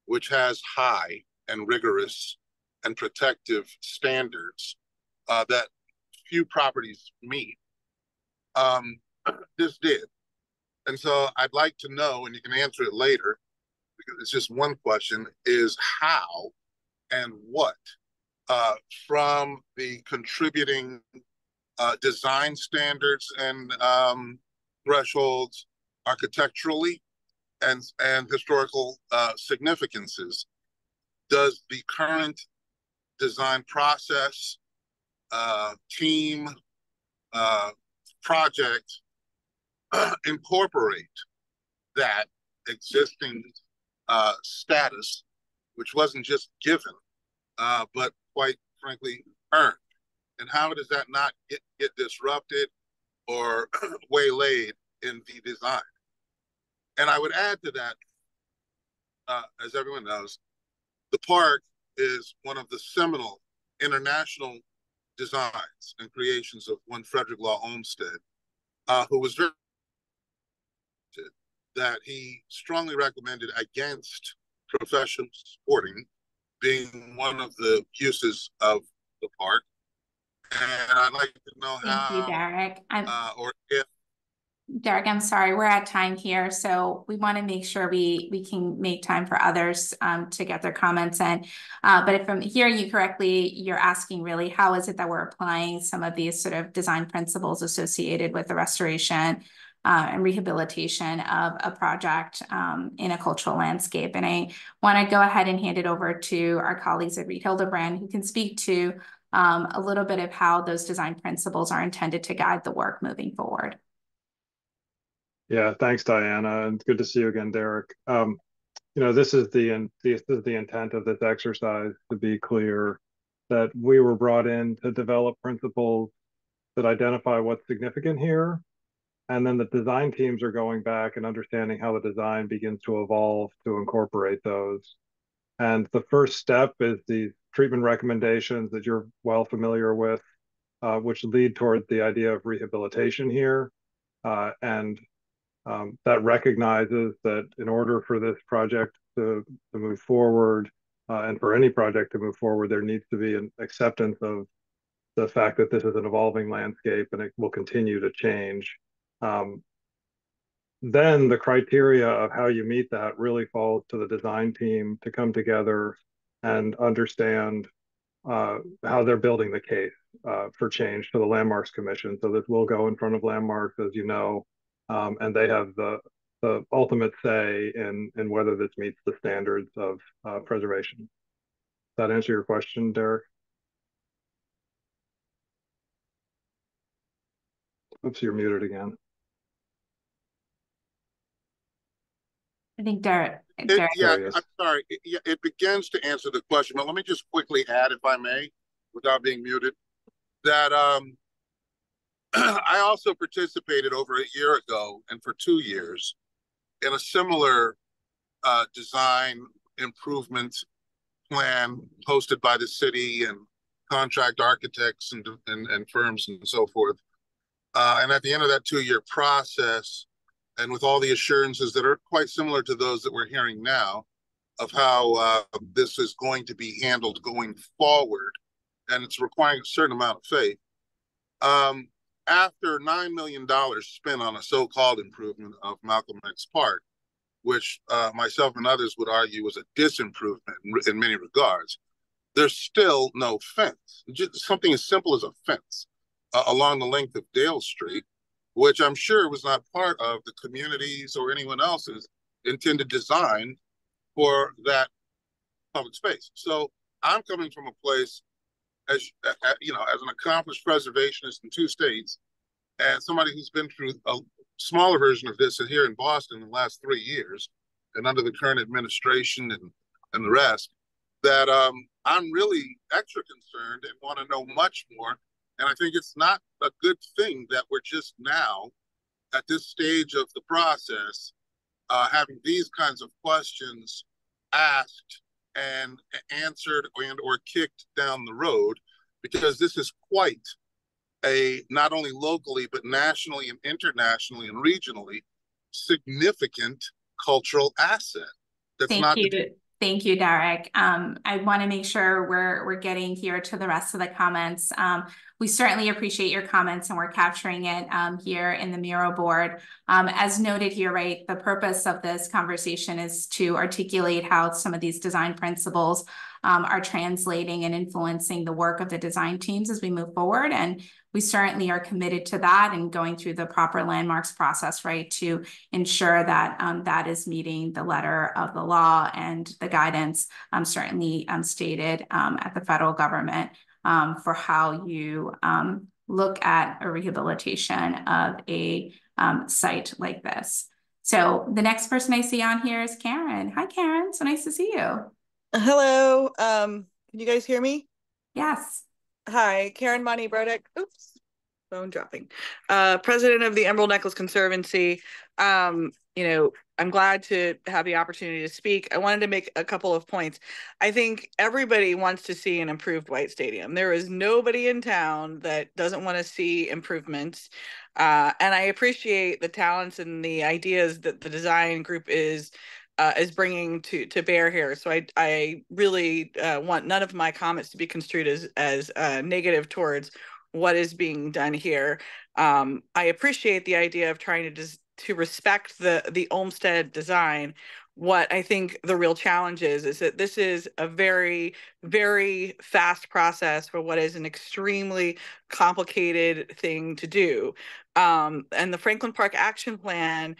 which has high and rigorous and protective standards that few properties meet, this did. And so I'd like to know, and you can answer it later, because it's just one question, is how and what from the contributing design standards and thresholds architecturally and historical significances does the current design process, team, project incorporate that existing status, which wasn't just given, but quite frankly earned? And how does that not get disrupted or waylaid in the design? And I would add to that, as everyone knows, the park is one of the seminal international designs and creations of one Frederick Law Olmsted, who was very that he strongly recommended against professional sporting being one of the uses of the park. And I'd like to know how. Thank you, Derek. Or if. Derek, I'm sorry, we're at time here, so we want to make sure we can make time for others to get their comments in. But if I'm hearing you correctly, you're asking really how is it that we're applying some of these sort of design principles associated with the restoration and rehabilitation of a project in a cultural landscape. And I want to go ahead and hand it over to our colleagues at Reed Hildebrand, who can speak to a little bit of how those design principles are intended to guide the work moving forward. Yeah, thanks, Diana, and good to see you again, Derek. You know, this is the intent of this exercise, to be clear, that we were brought in to develop principles that identify what's significant here, and then the design teams are going back and understanding how the design begins to evolve to incorporate those. And the first step is the treatment recommendations that you're well familiar with, which lead toward the idea of rehabilitation here, and that recognizes that in order for this project to move forward, and for any project to move forward, there needs to be an acceptance of the fact that this is an evolving landscape and it will continue to change. Then the criteria of how you meet that really falls to the design team to come together and understand how they're building the case for change to the Landmarks Commission. So this will go in front of Landmarks, as you know, and they have the ultimate say in whether this meets the standards of preservation. Does that answer your question, Derek? Oops, you're muted again. I think Derek. Yeah, I'm sorry. It begins to answer the question, but let me just quickly add, if I may, without being muted, that I also participated over a year ago and for 2 years in a similar design improvement plan hosted by the city and contract architects and firms and so forth. And at the end of that 2-year process, and with all the assurances that are quite similar to those that we're hearing now of how this is going to be handled going forward, and it's requiring a certain amount of faith, after $9 million spent on a so-called improvement of Malcolm X Park, which myself and others would argue was a disimprovement in many regards, there's still no fence. Just something as simple as a fence along the length of Dale Street, which I'm sure was not part of the community's or anyone else's intended design for that public space. So I'm coming from a place, as you know, as an accomplished preservationist in 2 states, and somebody who's been through a smaller version of this here in Boston in the last 3 years, and under the current administration and the rest, that I'm really extra concerned and want to know much more. And I think it's not a good thing that we're just now, at this stage of the process, having these kinds of questions asked and answered and or kicked down the road, because this is quite a, not only locally, but nationally and internationally and regionally, significant cultural asset. That's Thank you, Derek. I want to make sure we're getting here to the rest of the comments. We certainly appreciate your comments, and we're capturing it here in the Miro board. As noted here, right, the purpose of this conversation is to articulate how some of these design principles are translating and influencing the work of the design teams as we move forward. And we certainly are committed to that and going through the proper landmarks process, right, to ensure that that is meeting the letter of the law and the guidance certainly stated at the federal government for how you look at a rehabilitation of a site like this. So the next person I see on here is Karen. Hi, Karen. So nice to see you. Hello. Can you guys hear me? Yes. Hi, Karen Monty-Burdick. Oops, phone dropping. President of the Emerald Necklace Conservancy. You know, I'm glad to have the opportunity to speak. I wanted to make a couple of points. I think everybody wants to see an improved White Stadium. There is nobody in town that doesn't want to see improvements. And I appreciate the talents and the ideas that the design group is bringing to bear here. So I really want none of my comments to be construed as negative towards what is being done here. I appreciate the idea of trying to respect the Olmsted design. What I think the real challenge is that this is a very, very fast process for what is an extremely complicated thing to do. And the Franklin Park Action Plan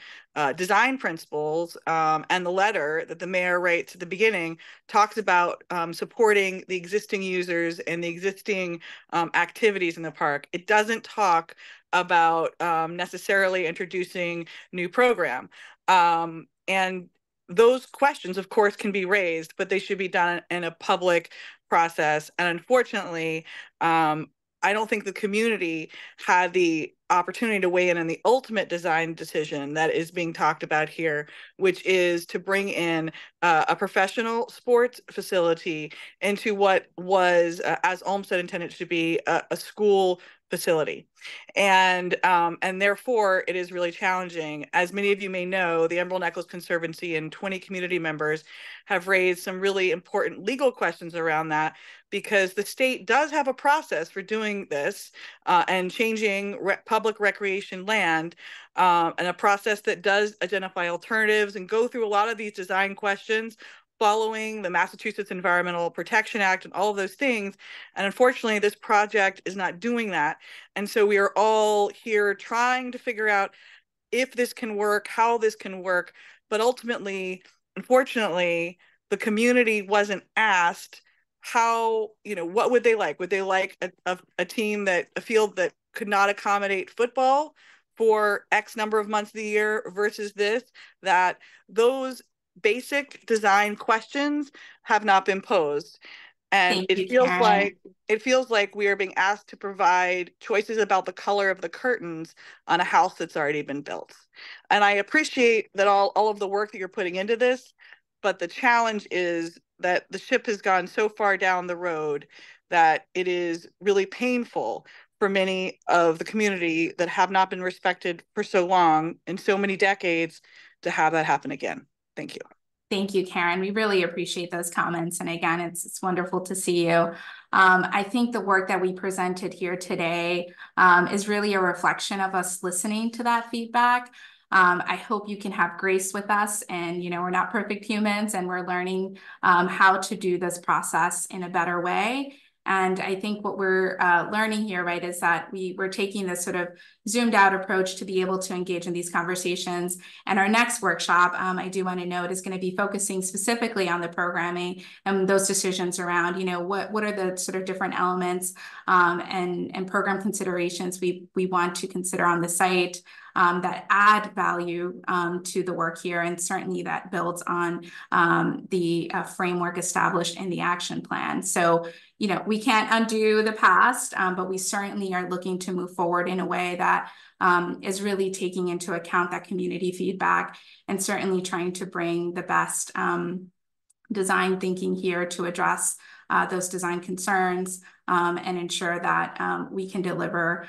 design principles and the letter that the mayor writes at the beginning talks about supporting the existing users and the existing activities in the park. It doesn't talk about necessarily introducing new program. And those questions, of course, can be raised, but they should be done in a public process. And unfortunately, I don't think the community had the opportunity to weigh in on the ultimate design decision that is being talked about here, which is to bring in a professional sports facility into what was, as Olmsted intended to be, a school facility. And therefore it is really challenging. As many of you may know, the Emerald Necklace Conservancy and 20 community members have raised some really important legal questions around that, because the state does have a process for doing this and changing public recreation land, and a process that does identify alternatives and go through a lot of these design questions following the Massachusetts Environmental Protection Act and all of those things. And unfortunately, this project is not doing that. And so we are all here trying to figure out if this can work, how this can work. But ultimately, unfortunately, the community wasn't asked how, you know, what would they like? Would they like a team a field that could not accommodate football for X number of months of the year versus this? That those basic design questions have not been posed. And it feels like we are being asked to provide choices about the color of the curtains on a house that's already been built. And I appreciate that all of the work that you're putting into this. but the challenge is that the ship has gone so far down the road that it is really painful for many of the community that have not been respected for so long, in so many decades, to have that happen again. Thank you. Thank you, Karen. We really appreciate those comments. And again, it's wonderful to see you. I think the work that we presented here today is really a reflection of us listening to that feedback. I hope you can have grace with us, and we're not perfect humans, and we're learning how to do this process in a better way. And I think what we're learning here, right, is that we're taking this sort of zoomed out approach to be able to engage in these conversations. And our next workshop, I do want to note, is going to be focusing specifically on the programming and those decisions around, what are the sort of different elements and program considerations we want to consider on the site that add value to the work here, and certainly that builds on the framework established in the action plan. So, we can't undo the past, but we certainly are looking to move forward in a way that is really taking into account that community feedback, and certainly trying to bring the best design thinking here to address those design concerns and ensure that we can deliver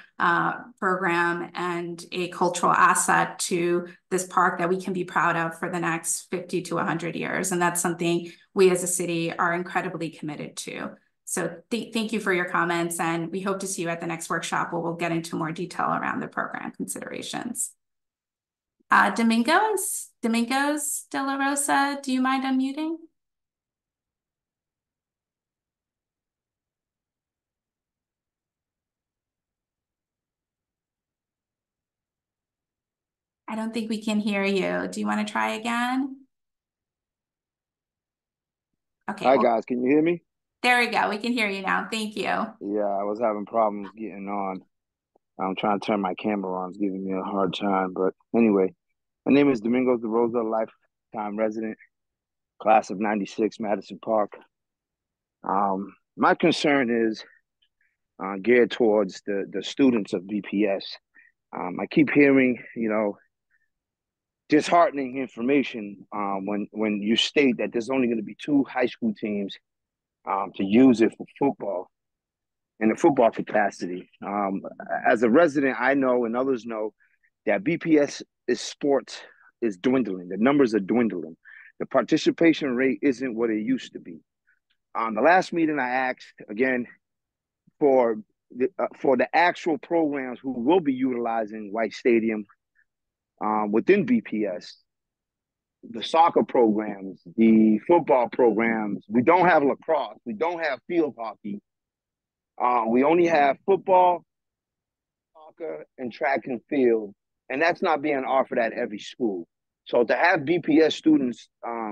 program and a cultural asset to this park that we can be proud of for the next 50 to 100 years. And that's something we as a city are incredibly committed to. So thank you for your comments, and we hope to see you at the next workshop where we'll get into more detail around the program considerations. Domingos De La Rosa, do you mind unmuting? I don't think we can hear you. Do you want to try again? Okay. Hi, guys. Can you hear me? There we go. We can hear you now. Thank you. Yeah, I was having problems getting on. I'm trying to turn my camera on. It's giving me a hard time. But anyway, my name is Domingos De Rosa, lifetime resident, class of 96, Madison Park. My concern is geared towards the students of BPS. I keep hearing, disheartening information when you state that there's only going to be 2 high school teams to use it for football, in the football capacity. As a resident, I know and others know that BPS sports is dwindling. The numbers are dwindling. The participation rate isn't what it used to be. The last meeting I asked, again, for the actual programs who will be utilizing White Stadium within BPS, the soccer programs, the football programs. We don't have lacrosse. We don't have field hockey. We only have football, soccer, and track and field, and that's not being offered at every school. So to have BPS students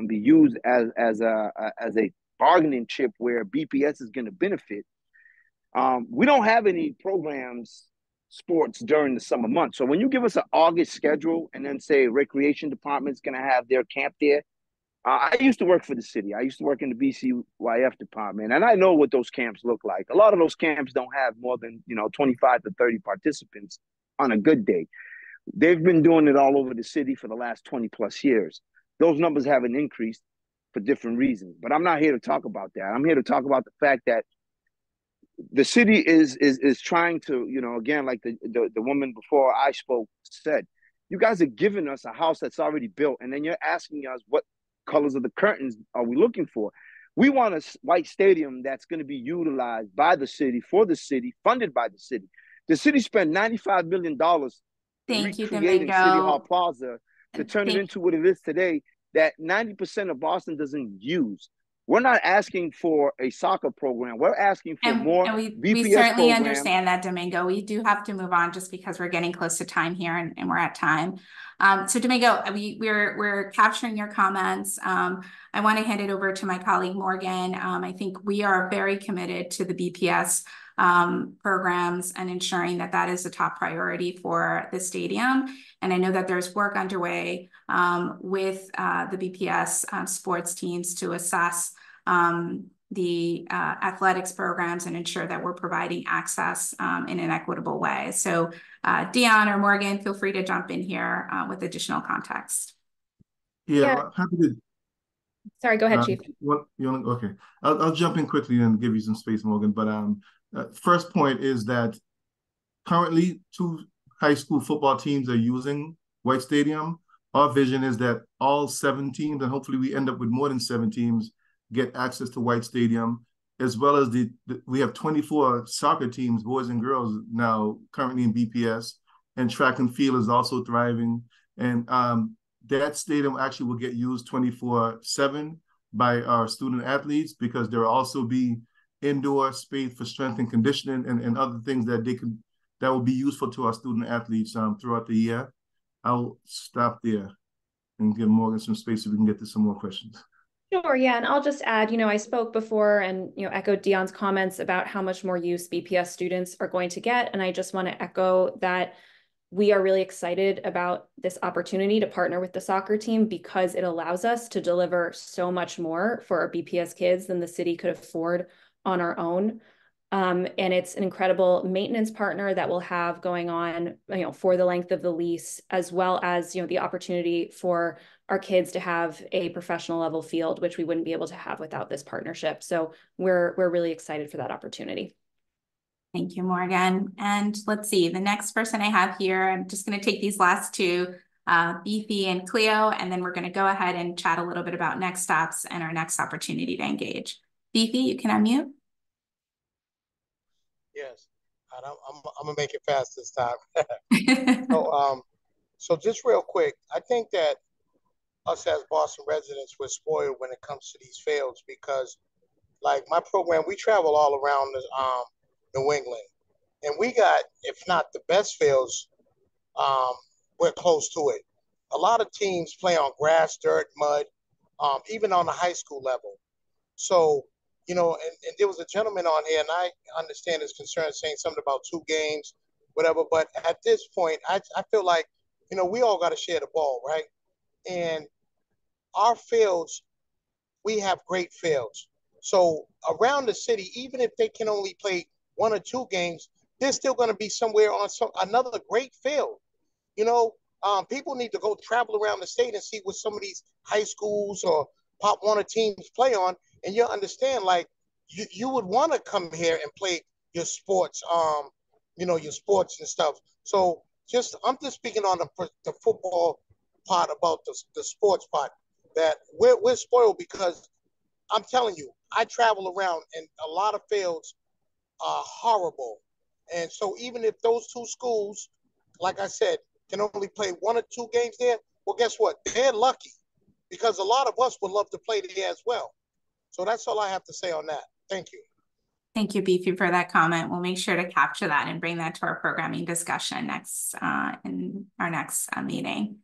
be used as a bargaining chip where BPS is going to benefit, we don't have any programs, sports during the summer months. So when you give us an August schedule and then say recreation department's going to have their camp there, I used to work for the city. I used to work in the BCYF department, and I know what those camps look like. A lot of those camps don't have more than 25 to 30 participants on a good day. They've been doing it all over the city for the last 20 plus years. Those numbers haven't increased for different reasons, but I'm not here to talk about that. I'm here to talk about the fact that the city is trying to, again, like the woman before I spoke said, you guys are giving us a house that's already built, and then you're asking us what colors of the curtains are we looking for. We want a White Stadium that's going to be utilized by the city, for the city, funded by the city. The city spent $95 million recreating City Hall Plaza to turn it into what it is today, that 90% of Boston doesn't use. We're not asking for a soccer program. We're asking for more BPS we certainly programs. understand that, Domingo. We do have to move on just because we're getting close to time here and we're at time. So Domingo, we're capturing your comments. I want to hand it over to my colleague, Morgan. I think we are very committed to the BPS programs and ensuring that that is a top priority for the stadium. And I know that there's work underway with the BPS sports teams to assess the athletics programs and ensure that we're providing access in an equitable way. So Dion or Morgan, feel free to jump in here with additional context. Yeah, happy to. Sorry, go ahead, Chief. Okay, I'll jump in quickly and give you some space, Morgan. But first point is that currently 2 high school football teams are using White Stadium. Our vision is that all 7 teams, and hopefully we end up with more than 7 teams, get access to White Stadium, as well as we have 24 soccer teams, boys and girls, now currently in BPS, and track and field is also thriving. And that stadium actually will get used 24/7 by our student athletes, because there will also be indoor space for strength and conditioning and other things that will be useful to our student athletes throughout the year. I'll stop there and give Morgan some space so we can get to some more questions. Sure, yeah, and I'll just add, I spoke before and, echoed Dion's comments about how much more use BPS students are going to get. And I just want to echo that we are really excited about this opportunity to partner with the soccer team, because it allows us to deliver so much more for our BPS kids than the city could afford on our own. And it's an incredible maintenance partner that we'll have going on, for the length of the lease, as well as, the opportunity for our kids to have a professional level field, which we wouldn't be able to have without this partnership. So we're really excited for that opportunity. Thank you, Morgan. And let's see, the next person I have here, I'm just going to take these last 2, Beefy and Cleo, and then we're going to go ahead and chat a little bit about next steps and our next opportunity to engage. Beefy, you can unmute. Yes, I'm gonna make it fast this time. So just real quick, I think that us as Boston residents, we're spoiled when it comes to these fields, because like my program, we travel all around New England, and we got, if not the best fields, we're close to it. A lot of teams play on grass, dirt, mud, even on the high school level. So, and there was a gentleman on here, and I understand his concern, saying something about 2 games, whatever. But at this point, I feel like, we all got to share the ball, right? And our fields, we have great fields. So around the city, even if they can only play 1 or 2 games, they're still going to be somewhere on another great field. People need to go travel around the state and see what some of these high schools or Pop Warner teams play on, and you'll understand, like, you would want to come here and play your sports, your sports and stuff. So I'm just speaking on the football part, about the sports part, that we're spoiled, because I'm telling you, I travel around and a lot of fields are horrible. And so even if those 2 schools, like I said, can only play 1 or 2 games there, well, guess what? They're lucky, because a lot of us would love to play there as well. So that's all I have to say on that. Thank you. Thank you, Beefy, for that comment. We'll make sure to capture that and bring that to our programming discussion next in our next meeting.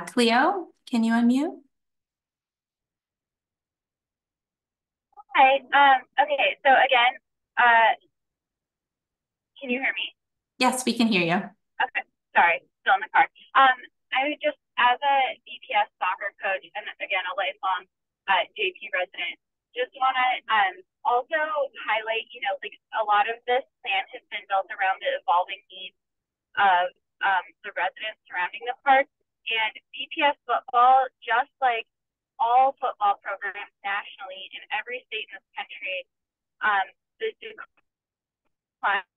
Cleo, can you unmute? Hi. Okay. So again, can you hear me? Yes, we can hear you. Okay. Sorry, still in the car. I just, as a BPS soccer coach, and again, a lifelong JP resident, just want to also highlight, like, a lot of this plan has been built around the evolving needs of the residents surrounding the park. And BPS football, just like all football programs nationally in every state in this country, the decline.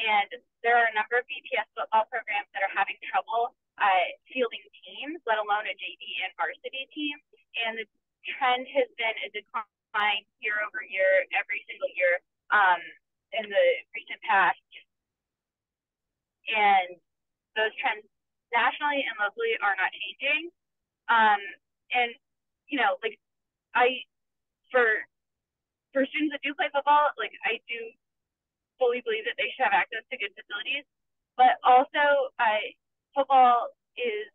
And there are a number of BPS football programs that are having trouble fielding teams, let alone a JV and varsity team. And the trend has been a decline year over year, every single year in the recent past. And those trends nationally and locally are not changing. And, like, for students that do play football, like, I do fully believe that they should have access to good facilities, but also football is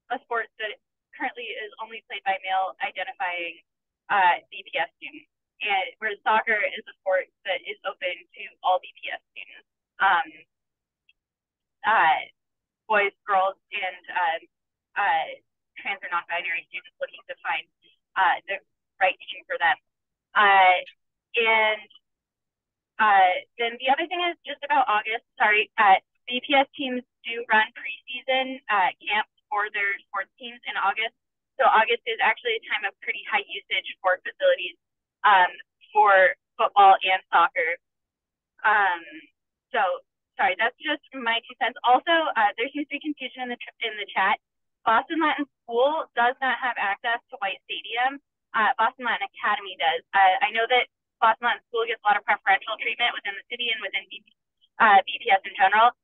a sport that currently is only played by male identifying BPS students, and whereas soccer is a sport that is open to all BPS students, boys, girls, and trans or non-binary students looking to find the right team for them. Then the other thing is just about August. Sorry, BPS teams do run preseason camps for their sports teams in August. So August is actually a time of pretty high usage for facilities for football and soccer. So sorry, that's just my 2 cents. Also, there seems to be confusion in the chat. Boston Latin School does not have access to White Stadium. Boston Latin Academy does. I know that Boston Latin School gets a lot of preferential treatment within the city and within BPS in general.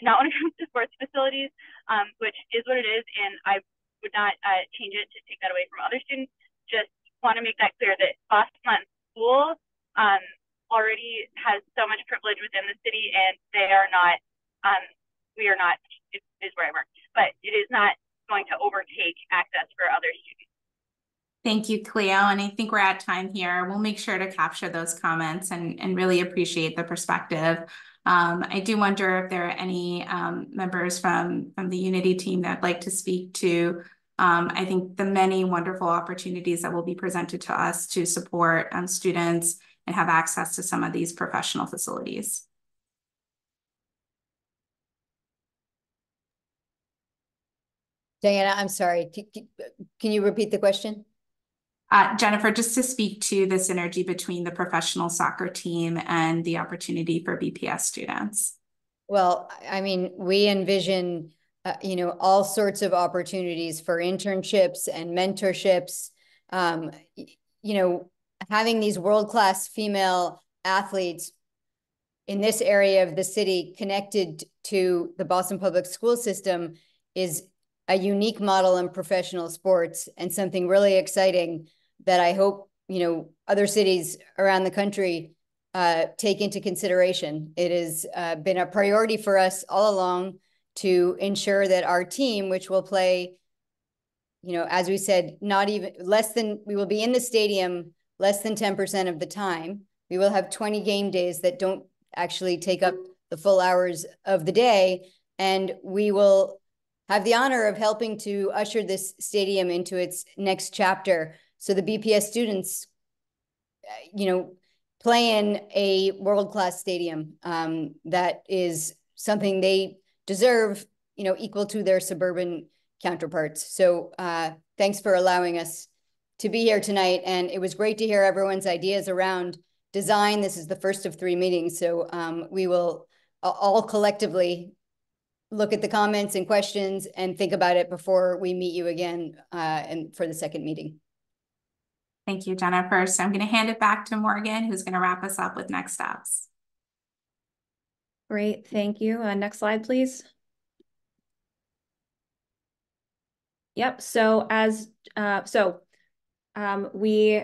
Not when it comes to sports facilities, which is what it is, and I would not change it to take that away from other students. Just want to make that clear that Boston Latin School already has so much privilege within the city, and they are not, we are not, is where I work, but it is not going to overtake access for other students. Thank you, Cleo. And I think we're at time here. We'll make sure to capture those comments and really appreciate the perspective. I do wonder if there are any members from the Unity team that would like to speak to, I think, the many wonderful opportunities that will be presented to us to support students and have access to some of these professional facilities. Diana, I'm sorry. Can you repeat the question? Jennifer, just to speak to the synergy between the professional soccer team and the opportunity for BPS students. Well, I mean, we envision, you know, all sorts of opportunities for internships and mentorships. You know, having these world-class female athletes in this area of the city connected to the Boston Public School system is a unique model in professional sports and something really exciting that I hope, you know, other cities around the country take into consideration. It has been a priority for us all along to ensure that our team, which will play, you know, as we said, not even less than, we will be in the stadium less than 10% of the time. We will have 20 game days that don't actually take up the full hours of the day. And we will have the honor of helping to usher this stadium into its next chapter. So the BPS students, you know, play in a world-class stadium that is something they deserve, you know, equal to their suburban counterparts. So thanks for allowing us to be here tonight. And it was great to hear everyone's ideas around design. This is the first of 3 meetings. So we will all collectively look at the comments and questions and think about it before we meet you again and for the second meeting. Thank you, Jennifer. So I'm going to hand it back to Morgan, who's going to wrap us up with next steps. Great, thank you. Next slide, please. Yep, so we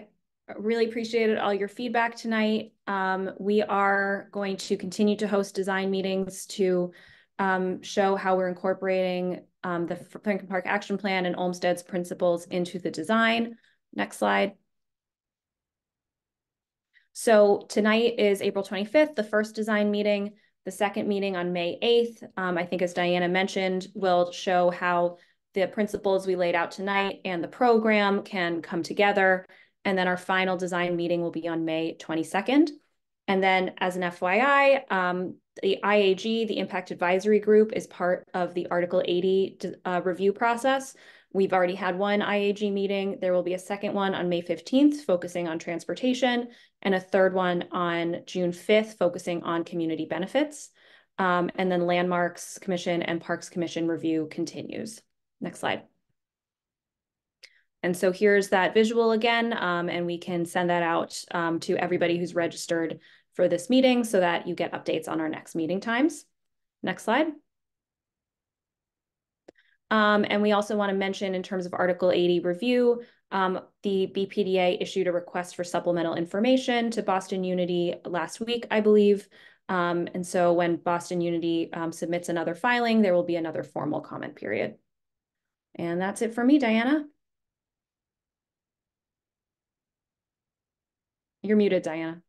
really appreciated all your feedback tonight. We are going to continue to host design meetings to show how we're incorporating the Franklin Park Action Plan and Olmsted's principles into the design. Next slide. So tonight is April 25th, the first design meeting. The second meeting on May 8th, I think as Diana mentioned, will show how the principles we laid out tonight and the program can come together. And then our final design meeting will be on May 22nd. And then as an FYI, the IAG, the Impact Advisory Group, is part of the Article 80 review process. We've already had one IAG meeting. There will be a second one on May 15th, focusing on transportation, and a third one on June 5th, focusing on community benefits. And then Landmarks Commission and Parks Commission review continues. Next slide. And so here's that visual again, and we can send that out to everybody who's registered for this meeting so that you get updates on our next meeting times. Next slide. And we also want to mention in terms of Article 80 review, the BPDA issued a request for supplemental information to Boston Unity last week, I believe. And so when Boston Unity submits another filing, there will be another formal comment period. And that's it for me, Diana. You're muted, Diana.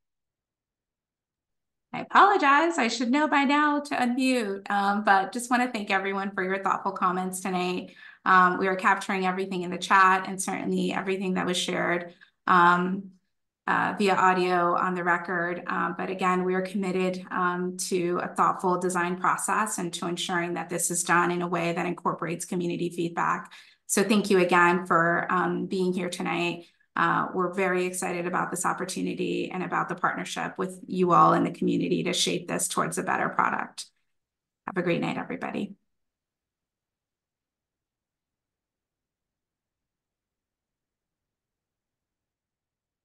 I apologize. I should know by now to unmute, but just want to thank everyone for your thoughtful comments tonight. We are capturing everything in the chat and certainly everything that was shared via audio on the record. But again, we are committed to a thoughtful design process and to ensuring that this is done in a way that incorporates community feedback. So thank you again for being here tonight. We're very excited about this opportunity and about the partnership with you all in the community to shape this towards a better product. Have a great night, everybody.